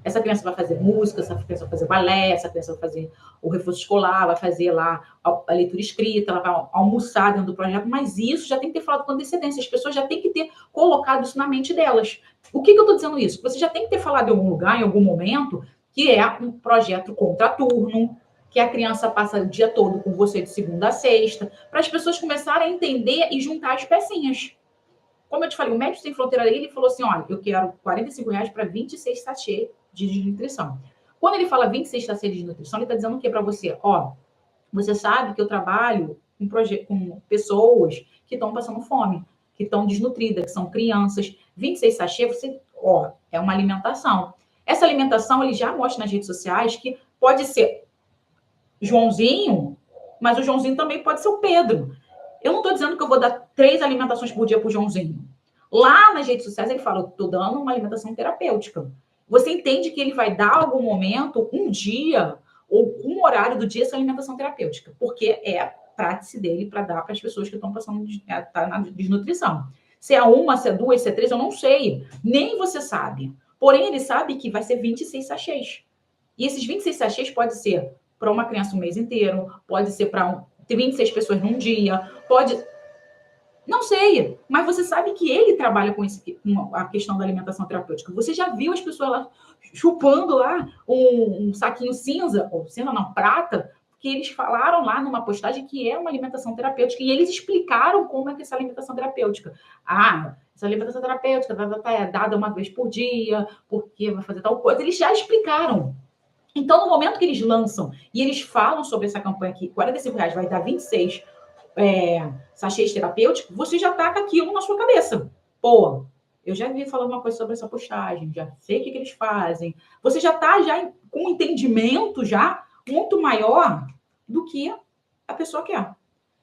Essa criança vai fazer música, essa criança vai fazer balé, essa criança vai fazer o reforço escolar, vai fazer lá a leitura escrita, ela vai almoçar dentro do projeto, mas isso já tem que ter falado com antecedência, as pessoas já têm que ter colocado isso na mente delas. O que eu estou dizendo isso? Você já tem que ter falado em algum lugar, em algum momento, que é um projeto contraturno, que a criança passa o dia todo com você de segunda a sexta, para as pessoas começarem a entender e juntar as pecinhas. Como eu te falei, o Médicos Sem Fronteira, ele falou assim, olha, eu quero R$ 45 para 26 sachê de nutrição. Quando ele fala 26 sachês de nutrição, ele está dizendo o que para você? Ó, você sabe que eu trabalho com pessoas que estão passando fome, que estão desnutridas, que são crianças. 26 sachês, você Ó, é uma alimentação. Essa alimentação, ele já mostra nas redes sociais que pode ser Joãozinho, mas o Joãozinho também pode ser o Pedro. Eu não estou dizendo que eu vou dar 3 alimentações por dia para o Joãozinho. Lá nas redes sociais ele fala, eu estou dando uma alimentação terapêutica. Você entende que ele vai dar algum momento, um dia, ou um horário do dia essa alimentação terapêutica, porque é a prática dele para dar para as pessoas que estão passando tá na desnutrição. Se é uma, se é duas, se é três, eu não sei. Nem você sabe. Porém, ele sabe que vai ser 26 sachês. E esses 26 sachês pode ser para uma criança um mês inteiro, pode ser para 26 pessoas num dia, pode. Não sei, mas você sabe que ele trabalha com a questão da alimentação terapêutica. Você já viu as pessoas lá chupando lá um saquinho cinza, ou cinza não, prata, que eles falaram lá numa postagem que é uma alimentação terapêutica, e eles explicaram como é que é essa alimentação terapêutica. Ah, essa alimentação terapêutica é dada uma vez por dia, porque vai fazer tal coisa. Eles já explicaram. Então, no momento que eles lançam e eles falam sobre essa campanha aqui, R$ 45 vai dar 26 sachês terapêuticos, você já tá com aquilo na sua cabeça. Pô, eu já vi falando uma coisa sobre essa postagem, já sei o que eles fazem. Você já tá com um entendimento já muito maior do que a pessoa quer.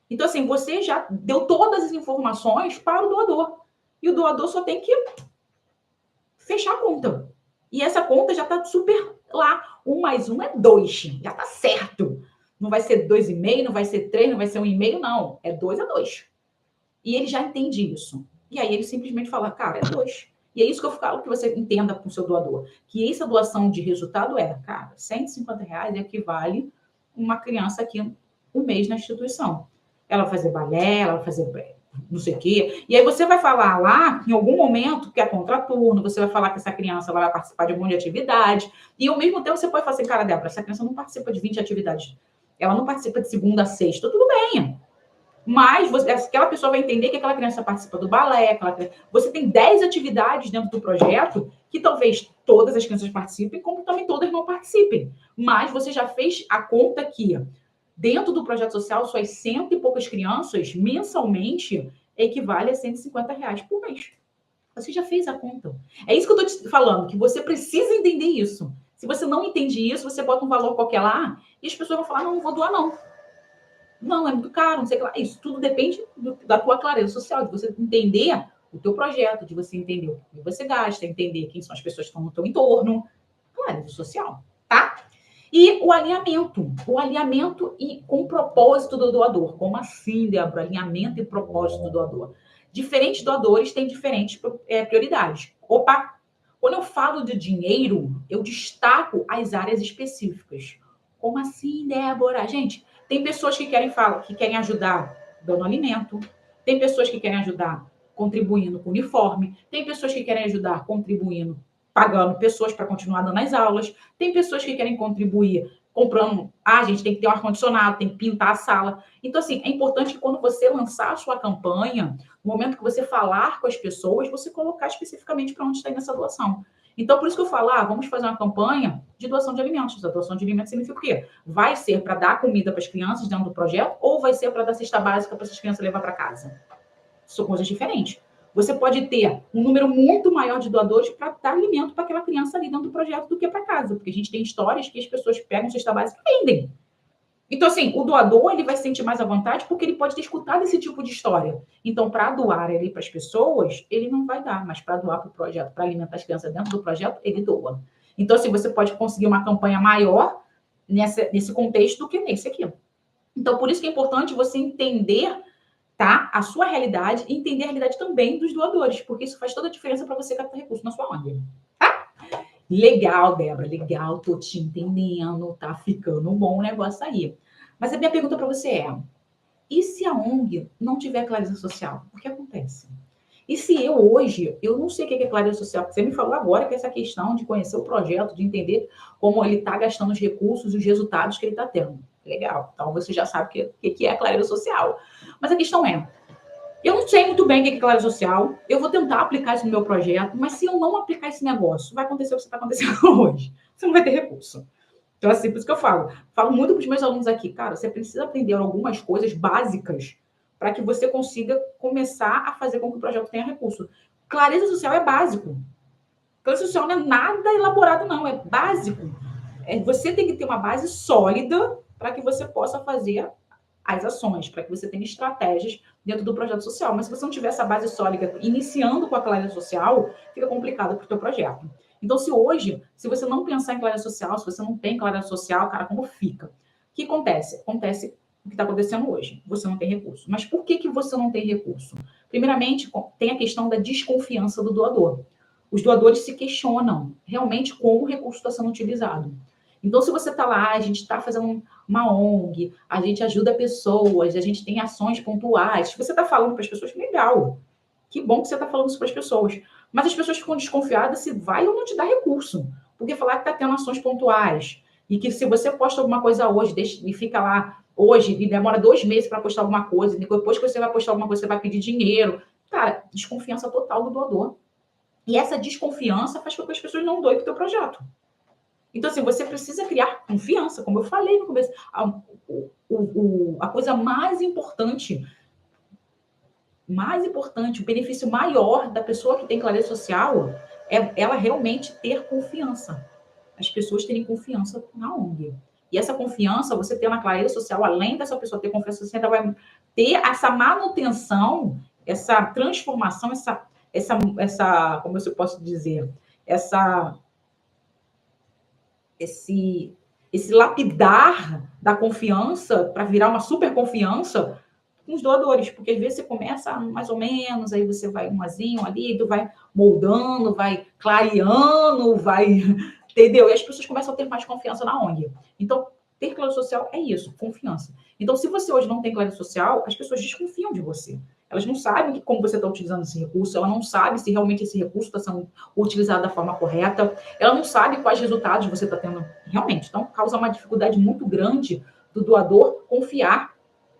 Então, assim, você já deu todas as informações para o doador. E o doador só tem que fechar a conta. E essa conta já tá super lá. 1 mais 1 é 2. Já tá certo. Não vai ser 2,5, não vai ser 3, não vai ser 1,5, não. É 2 a 2. E ele já entende isso. E aí ele simplesmente fala, cara, é 2. E é isso que eu falo que você entenda com o seu doador. Que essa doação de resultado cara, R$ 150 equivale uma criança aqui um mês na instituição. Ela vai fazer balé, ela vai fazer não sei o quê. E aí você vai falar lá, em algum momento, que é contraturno, você vai falar que essa criança ela vai participar de um monte de atividade. E ao mesmo tempo você pode falar assim, cara, Débora, essa criança não participa de 20 atividades. Ela não participa de segunda a sexta. Tudo bem. Mas aquela pessoa vai entender que aquela criança participa do balé. Você tem 10 atividades dentro do projeto que talvez todas as crianças participem, como também todas não participem. Mas você já fez a conta que dentro do projeto social, suas 100 e poucas crianças, mensalmente, equivale a R$ 150 por mês. Você já fez a conta. É isso que eu estou te falando, que você precisa entender isso. Se você não entende isso, você bota um valor qualquer lá e as pessoas vão falar, não vou doar, não. Não, é muito caro, não sei o que lá. Isso tudo depende da tua clareza social, de você entender o teu projeto, de você entender o que você gasta, entender quem são as pessoas que estão no teu entorno. Clareza social, tá? E o alinhamento e com o propósito do doador. Como assim, Débora? Alinhamento e propósito do doador. Diferentes doadores têm diferentes prioridades. Opa! Quando eu falo de dinheiro, eu destaco as áreas específicas. Como assim, Débora? Gente, tem pessoas que querem ajudar dando alimento, tem pessoas que querem ajudar contribuindo com uniforme, tem pessoas que querem ajudar contribuindo, pagando pessoas para continuar dando as aulas, tem pessoas que querem contribuir comprando, a gente tem que ter um ar-condicionado, tem que pintar a sala. Então, assim, é importante que quando você lançar a sua campanha, no momento que você falar com as pessoas, você colocar especificamente para onde está indo essa doação. Então, por isso que eu falo, vamos fazer uma campanha de doação de alimentos. A doação de alimentos significa o quê? Vai ser para dar comida para as crianças dentro do projeto ou vai ser para dar cesta básica para essas crianças levar para casa? São coisas diferentes. Você pode ter um número muito maior de doadores para dar alimento para aquela criança ali dentro do projeto do que para casa, porque a gente tem histórias que as pessoas pegam cesta básica e vendem. Então, assim, o doador ele vai se sentir mais à vontade porque ele pode ter escutado esse tipo de história. Então, para doar ali para as pessoas, ele não vai dar, mas para doar para o projeto, para alimentar as crianças dentro do projeto, ele doa. Então, assim, você pode conseguir uma campanha maior nesse contexto do que nesse aqui. Então, por isso que é importante você entender, tá, a sua realidade e entender a realidade também dos doadores, porque isso faz toda a diferença para você captar recurso na sua ONG. Tá? Legal, Débora, legal, tô te entendendo, tá ficando um bom negócio aí. Mas a minha pergunta para você e se a ONG não tiver clareza social? O que acontece? E se eu não sei o que é clareza social, porque você me falou agora que essa questão de conhecer o projeto, de entender como ele está gastando os recursos e os resultados que ele está tendo. Legal, então você já sabe o que é clareza social. Mas a questão eu não sei muito bem o que é clareza social, eu vou tentar aplicar isso no meu projeto, mas se eu não aplicar esse negócio, vai acontecer o que está acontecendo hoje. Você não vai ter recurso. Então, assim, por isso que eu falo muito para os meus alunos aqui, cara, você precisa aprender algumas coisas básicas para que você consiga começar a fazer com que o projeto tenha recurso. Clareza social é básico. Classe social não é nada elaborado, não, é básico. Você tem que ter uma base sólida para que você possa fazer as ações, para que você tenha estratégias dentro do projeto social. Mas se você não tiver essa base sólida, iniciando com a classe social, fica complicado para o teu projeto. Então, se você não pensar em classe social, se você não tem classe social, cara, como fica? O que acontece? Acontece o que está acontecendo hoje. Você não tem recurso. Mas por que você não tem recurso? Primeiramente, tem a questão da desconfiança do doador. Os doadores se questionam realmente como o recurso está sendo utilizado. Então, se você está lá, a gente está fazendo uma ONG, a gente ajuda pessoas, a gente tem ações pontuais. Se você está falando para as pessoas, legal. Que bom que você está falando isso para as pessoas. Mas as pessoas ficam desconfiadas se vai ou não te dar recurso. Porque falar que está tendo ações pontuais e que se você posta alguma coisa hoje e fica lá hoje e demora 2 meses para postar alguma coisa, e depois que você vai postar alguma coisa, você vai pedir dinheiro. Cara, desconfiança total do doador. E essa desconfiança faz com que as pessoas não doem para o teu projeto. Então, assim, você precisa criar confiança, como eu falei no começo. A coisa mais importante, o benefício maior da pessoa que tem clareza social é ela realmente ter confiança. As pessoas terem confiança na ONG. E essa confiança, você ter na clareza social, além dessa pessoa ter confiança, você ainda vai ter essa manutenção, essa transformação, como eu posso dizer, esse lapidar da confiança para virar uma super confiança com os doadores, porque às vezes você começa mais ou menos, aí você vai umazinho ali, tu vai moldando, vai clareando, vai, entendeu? E as pessoas começam a ter mais confiança na ONG. Então, ter clareza social é isso, confiança. Então, se você hoje não tem clareza social, as pessoas desconfiam de você. Elas não sabem como você está utilizando esse recurso, ela não sabe se realmente esse recurso está sendo utilizado da forma correta, ela não sabe quais resultados você está tendo realmente. Então, causa uma dificuldade muito grande do doador confiar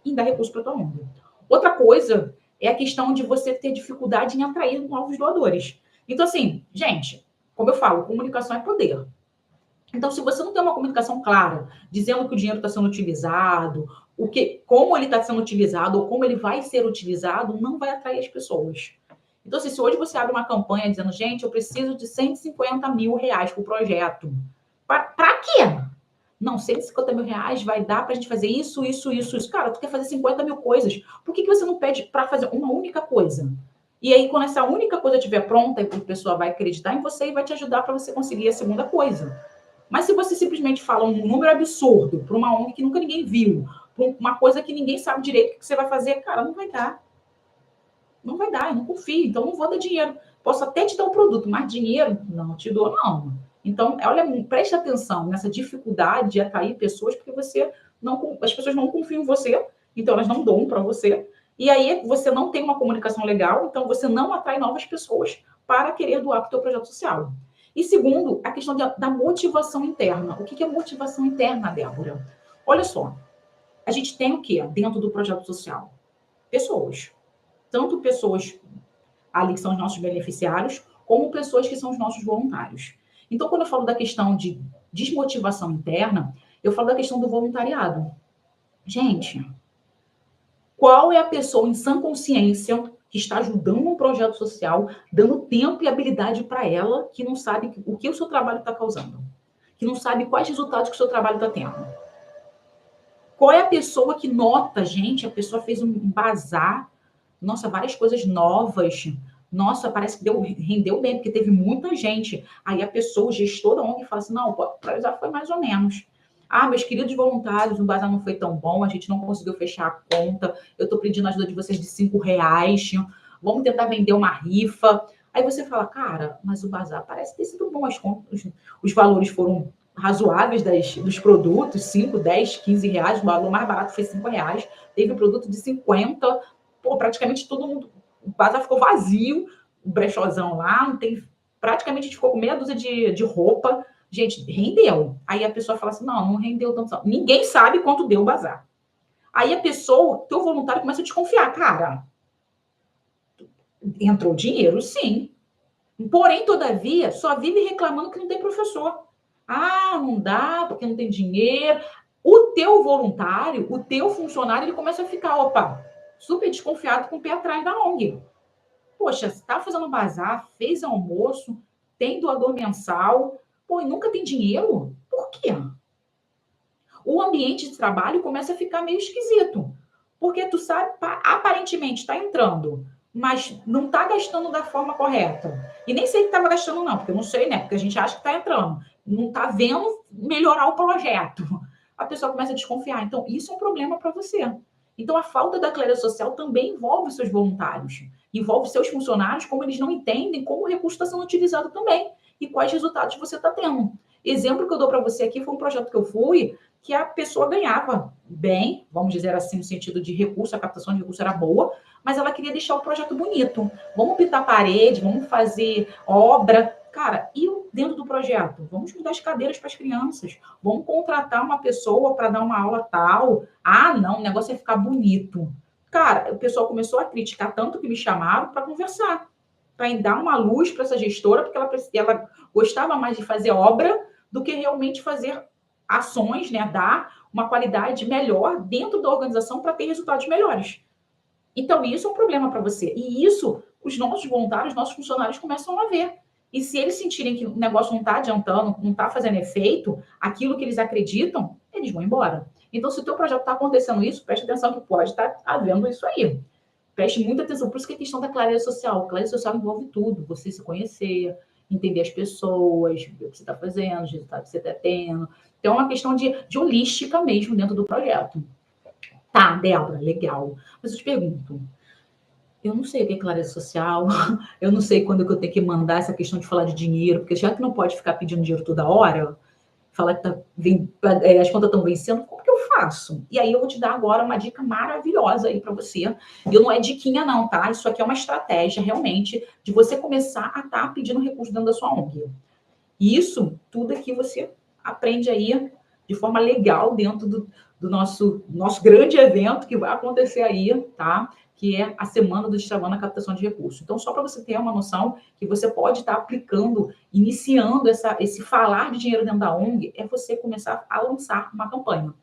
em dar recurso para a tua ONG. Outra coisa é a questão de você ter dificuldade em atrair novos doadores. Então, assim, gente, como eu falo, comunicação é poder. Então, se você não tem uma comunicação clara, dizendo que o dinheiro está sendo utilizado, como ele está sendo utilizado ou como ele vai ser utilizado, não vai atrair as pessoas. Então, assim, se hoje você abre uma campanha dizendo, gente, eu preciso de 150 mil reais para o projeto. Para quê? Não, 150 mil reais vai dar para a gente fazer isso, isso, isso, isso. Cara, tu quer fazer 50 mil coisas. Por que você não pede para fazer uma única coisa? E aí, quando essa única coisa estiver pronta, a pessoa vai acreditar em você e vai te ajudar para você conseguir a segunda coisa. Mas se você simplesmente fala um número absurdo para uma ONG que nunca ninguém viu, para uma coisa que ninguém sabe direito o que você vai fazer, cara, não vai dar. Não vai dar, eu não confio, então não vou dar dinheiro. Posso até te dar um produto, mas dinheiro, não te dou, não. Então, olha, preste atenção nessa dificuldade de atrair pessoas, porque as pessoas não confiam em você, então elas não dão para você. E aí você não tem uma comunicação legal, então você não atrai novas pessoas para querer doar para o teu projeto social. E segundo, a questão da motivação interna. O que é motivação interna, Débora? Olha só, a gente tem o quê dentro do projeto social? Pessoas. Tanto pessoas ali que são os nossos beneficiários, como pessoas que são os nossos voluntários. Então, quando eu falo da questão de desmotivação interna, eu falo da questão do voluntariado. Gente, qual é a pessoa em sã consciência que está ajudando um projeto social, dando tempo e habilidade para ela, que não sabe o que o seu trabalho está causando? Que não sabe quais resultados que o seu trabalho está tendo? Qual é a pessoa que nota, gente, a pessoa fez um bazar, nossa, várias coisas novas, nossa, parece que rendeu bem, porque teve muita gente. Aí a pessoa, o gestor da ONG, fala assim, não, o bazar foi mais ou menos. Ah, meus queridos voluntários, o bazar não foi tão bom, a gente não conseguiu fechar a conta, eu estou pedindo a ajuda de vocês de R$ 5, vamos tentar vender uma rifa. Aí você fala, cara, mas o bazar parece ter sido bom, as contas, os valores foram razoáveis dos produtos, 5, 10, 15 reais, o valor mais barato foi R$ 5, teve um produto de 50, pô, praticamente todo mundo, o bazar ficou vazio, o brechózão lá, não tem, praticamente a gente ficou com meia dúzia de roupa, gente, rendeu. Aí a pessoa fala assim, não rendeu tanto, ninguém sabe quanto deu o bazar. Aí a pessoa, teu voluntário começa a desconfiar, cara, entrou dinheiro, sim, porém, todavia, só vive reclamando que não tem professor. Ah, não dá, porque não tem dinheiro. O teu voluntário, o teu funcionário, ele começa a ficar, opa, super desconfiado com o pé atrás da ONG. Poxa, você tá fazendo bazar, fez almoço, tem doador mensal, pô, e nunca tem dinheiro? Por quê? O ambiente de trabalho começa a ficar meio esquisito. Porque tu sabe, aparentemente está entrando, mas não está gastando da forma correta. E nem sei que estava gastando, não, porque eu não sei, né? Porque a gente acha que está entrando. Não está vendo melhorar o projeto. A pessoa começa a desconfiar. Então, isso é um problema para você. Então, a falta da clareza social também envolve os seus voluntários, envolve os seus funcionários, como eles não entendem como o recurso está sendo utilizado também e quais resultados você está tendo. Exemplo que eu dou para você aqui foi um projeto que eu fui, que a pessoa ganhava bem, vamos dizer assim, no sentido de recurso, a captação de recurso era boa, mas ela queria deixar o projeto bonito. Vamos pintar parede, vamos fazer obra. Cara, e dentro do projeto? Vamos mudar as cadeiras para as crianças. Vamos contratar uma pessoa para dar uma aula tal. Ah, não, o negócio é ficar bonito. Cara, o pessoal começou a criticar tanto que me chamaram para conversar, para dar uma luz para essa gestora, porque ela gostava mais de fazer obra do que realmente fazer ações, né, dar uma qualidade melhor dentro da organização para ter resultados melhores. Então, isso é um problema para você. E isso, os nossos voluntários, nossos funcionários começam a ver. E se eles sentirem que o negócio não está adiantando, não está fazendo efeito, aquilo que eles acreditam, eles vão embora. Então, se o teu projeto está acontecendo isso, preste atenção que pode estar havendo isso aí. Preste muita atenção. Por isso que a questão da clareza social. A clareza social envolve tudo. Você se conhecer, entender as pessoas, ver o que você está fazendo, os resultados que você está tendo. Então, é uma questão de holística mesmo dentro do projeto. Tá, Débora, legal. Mas eu te pergunto, eu não sei o que é clareza social, eu não sei quando que eu tenho que mandar essa questão de falar de dinheiro, porque já que não pode ficar pedindo dinheiro toda hora, falar que as contas estão vencendo, como que eu faço? E aí eu vou te dar agora uma dica maravilhosa aí para você. E não é diquinha não, tá? Isso aqui é uma estratégia realmente de você começar a estar pedindo recurso dentro da sua ONG. E isso tudo aqui você aprende aí de forma legal dentro do nosso grande evento que vai acontecer aí, tá? Que é a Semana do Destravando a Captação de Recursos. Então, só para você ter uma noção que você pode estar aplicando, iniciando esse falar de dinheiro dentro da ONG, é você começar a lançar uma campanha.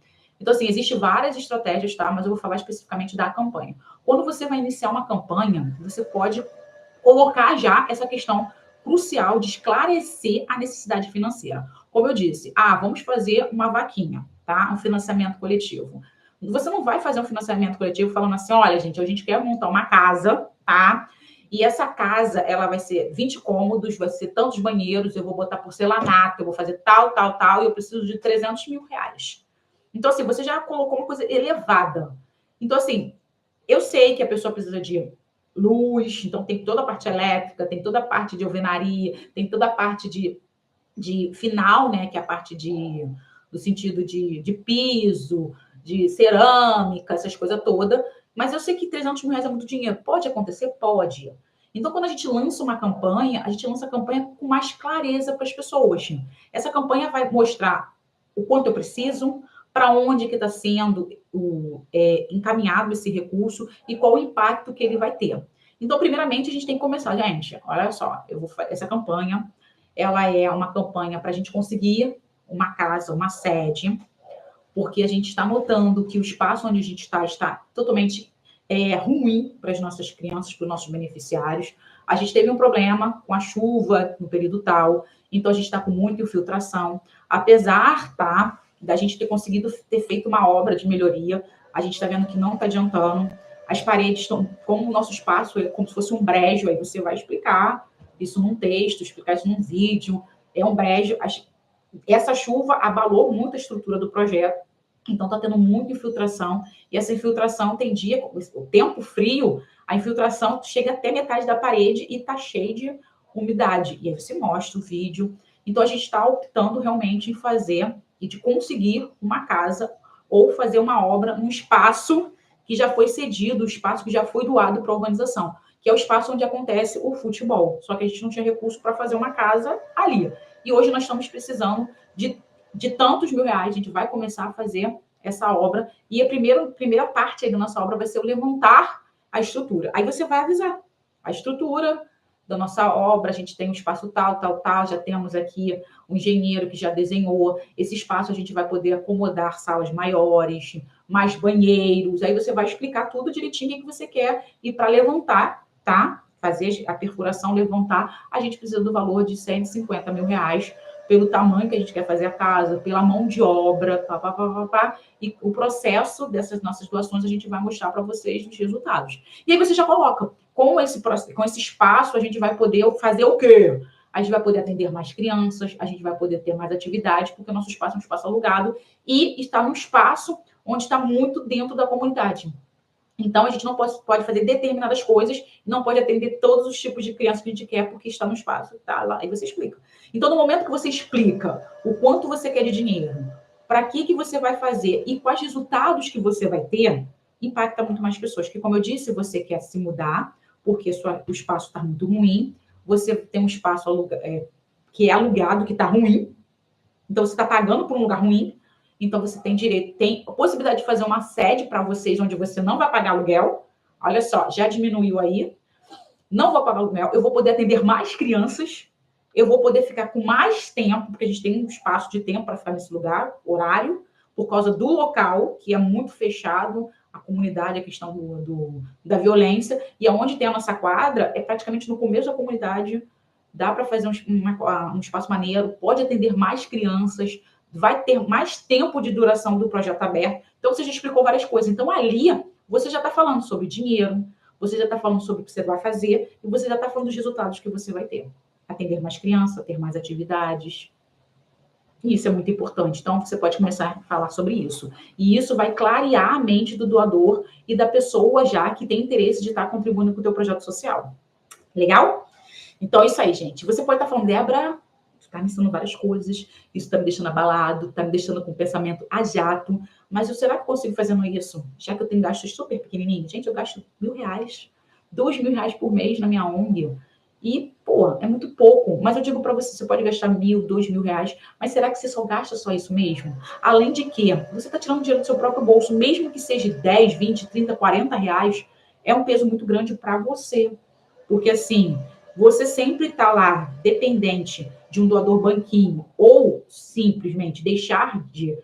Então, assim, existem várias estratégias, tá? Mas eu vou falar especificamente da campanha. Quando você vai iniciar uma campanha, você pode colocar já essa questão crucial de esclarecer a necessidade financeira. Como eu disse, vamos fazer uma vaquinha, tá? Um financiamento coletivo. Você não vai fazer um financiamento coletivo falando assim, olha, gente, a gente quer montar uma casa, tá? E essa casa, ela vai ser 20 cômodos, vai ser tantos banheiros, eu vou botar porcelanato, eu vou fazer tal, tal, tal, e eu preciso de 300 mil reais. Então, assim, você já colocou uma coisa elevada. Então, assim, eu sei que a pessoa precisa de luz, então tem toda a parte elétrica, tem toda a parte de alvenaria, tem toda a parte de final, né, que é a parte do sentido de piso, de cerâmica, essas coisas todas. Mas eu sei que 300 mil reais é muito dinheiro. Pode acontecer? Pode. Então, quando a gente lança uma campanha, a gente lança a campanha com mais clareza para as pessoas. Essa campanha vai mostrar o quanto eu preciso, para onde que está sendo encaminhado esse recurso e qual o impacto que ele vai ter. Então, primeiramente, a gente tem que começar, gente, olha só, essa campanha, ela é uma campanha para a gente conseguir uma casa, uma sede, porque a gente está notando que o espaço onde a gente está totalmente ruim para as nossas crianças, para os nossos beneficiários. A gente teve um problema com a chuva no período tal, então a gente está com muita infiltração. Apesar, tá, da gente ter conseguido ter feito uma obra de melhoria, a gente está vendo que não está adiantando. As paredes estão, como o nosso espaço é como se fosse um brejo, aí você vai explicar isso num texto, explicar isso num vídeo. É um brejo. Essa chuva abalou muito a estrutura do projeto, então está tendo muita infiltração, e essa infiltração tem dia, o tempo frio, a infiltração chega até metade da parede e está cheia de umidade. E aí você mostra o vídeo. Então a gente está optando realmente em fazer e de conseguir uma casa ou fazer uma obra num espaço que já foi cedido, um espaço que já foi doado para a organização, que é o espaço onde acontece o futebol. Só que a gente não tinha recurso para fazer uma casa ali. E hoje nós estamos precisando de tantos mil reais, a gente vai começar a fazer essa obra. E a primeira parte aí da nossa obra vai ser o levantar a estrutura. Aí você vai avisar a estrutura da nossa obra, a gente tem um espaço tal, tal, tal, já temos aqui um engenheiro que já desenhou. Esse espaço a gente vai poder acomodar salas maiores, mais banheiros. Aí você vai explicar tudo direitinho o que você quer e para levantar, tá? fazer a perfuração, levantar, a gente precisa do valor de 150 mil reais, pelo tamanho que a gente quer fazer a casa, pela mão de obra, e o processo dessas nossas doações a gente vai mostrar para vocês os resultados. E aí você já coloca, com esse espaço, a gente vai poder fazer o quê? A gente vai poder atender mais crianças, a gente vai poder ter mais atividade, porque o nosso espaço é um espaço alugado e está num espaço onde está muito dentro da comunidade. Então, a gente não pode fazer determinadas coisas, não pode atender todos os tipos de crianças que a gente quer, porque está no espaço, tá lá, aí você explica. Então, no momento que você explica o quanto você quer de dinheiro, para que você vai fazer e quais resultados que você vai ter, impacta muito mais pessoas. Porque, como eu disse, você quer se mudar, porque o espaço está muito ruim, você tem um espaço que é alugado, que está ruim, então você está pagando por um lugar ruim, então você tem direito, tem a possibilidade de fazer uma sede para vocês, onde você não vai pagar aluguel. Olha só, já diminuiu aí. Não vou pagar aluguel, eu vou poder atender mais crianças, eu vou poder ficar com mais tempo, porque a gente tem um espaço de tempo para ficar nesse lugar, horário, por causa do local, que é muito fechado, a comunidade, a questão da violência, e aonde tem a nossa quadra, é praticamente no começo da comunidade, dá para fazer um espaço maneiro, pode atender mais crianças, vai ter mais tempo de duração do projeto aberto. Então, você já explicou várias coisas. Então, ali, você já está falando sobre dinheiro, você já está falando sobre o que você vai fazer e você já está falando dos resultados que você vai ter. Atender mais crianças, ter mais atividades. E isso é muito importante. Então, você pode começar a falar sobre isso. E isso vai clarear a mente do doador e da pessoa já que tem interesse de estar contribuindo com o teu projeto social. Legal? Então, é isso aí, gente. Você pode estar falando, Débora, está me ensinando várias coisas, isso está me deixando abalado, está me deixando com pensamento a jato, mas será que eu consigo fazendo isso? Já que eu tenho gastos super pequenininhos. Gente, eu gasto R$1.000, R$2.000 por mês na minha ONG. E, pô, é muito pouco. Mas eu digo para você, você pode gastar R$1.000, R$2.000, mas será que você só gasta só isso mesmo? Além de que você está tirando dinheiro do seu próprio bolso, mesmo que seja 10, 20, 30, R$40, é um peso muito grande para você. Porque, assim, você sempre está lá dependente de um doador banquinho ou simplesmente deixar de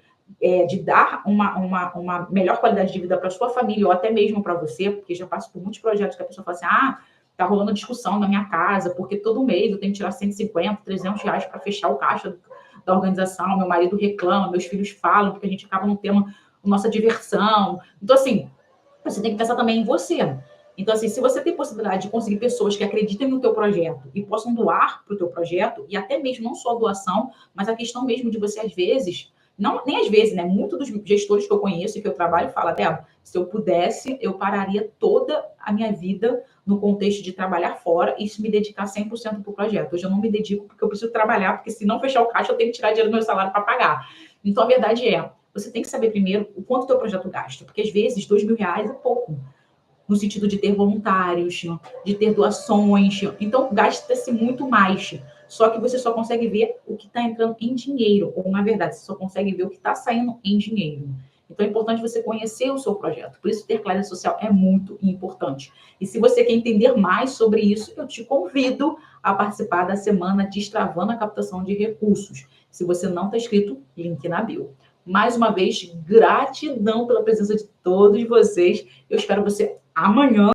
dar uma melhor qualidade de vida para sua família ou até mesmo para você, porque já passo por muitos projetos que a pessoa fala assim, tá rolando discussão na minha casa, porque todo mês eu tenho que tirar 150, R$300 para fechar o caixa da organização, meu marido reclama, meus filhos falam, porque a gente acaba não tendo nossa diversão. Então, assim, você tem que pensar também em você. Então, assim, se você tem possibilidade de conseguir pessoas que acreditem no teu projeto e possam doar para o teu projeto, e até mesmo não só a doação, mas a questão mesmo de você, às vezes, não, nem às vezes, né? Muitos dos gestores que eu conheço e que eu trabalho falam, Débora, se eu pudesse, eu pararia toda a minha vida no contexto de trabalhar fora e me dedicar 100% para o projeto. Hoje eu não me dedico porque eu preciso trabalhar, porque se não fechar o caixa, eu tenho que tirar dinheiro do meu salário para pagar. Então, a verdade é, você tem que saber primeiro o quanto o teu projeto gasta, porque às vezes R$2.000 é pouco, no sentido de ter voluntários, de ter doações. Então, gasta-se muito mais. Só que você só consegue ver o que está entrando em dinheiro. Ou, na verdade, você só consegue ver o que está saindo em dinheiro. Então, é importante você conhecer o seu projeto. Por isso, ter clareza social é muito importante. E se você quer entender mais sobre isso, eu te convido a participar da semana Destravando a Captação de Recursos. Se você não está inscrito, link na bio. Mais uma vez, gratidão pela presença de todos vocês. Eu espero você amanhã.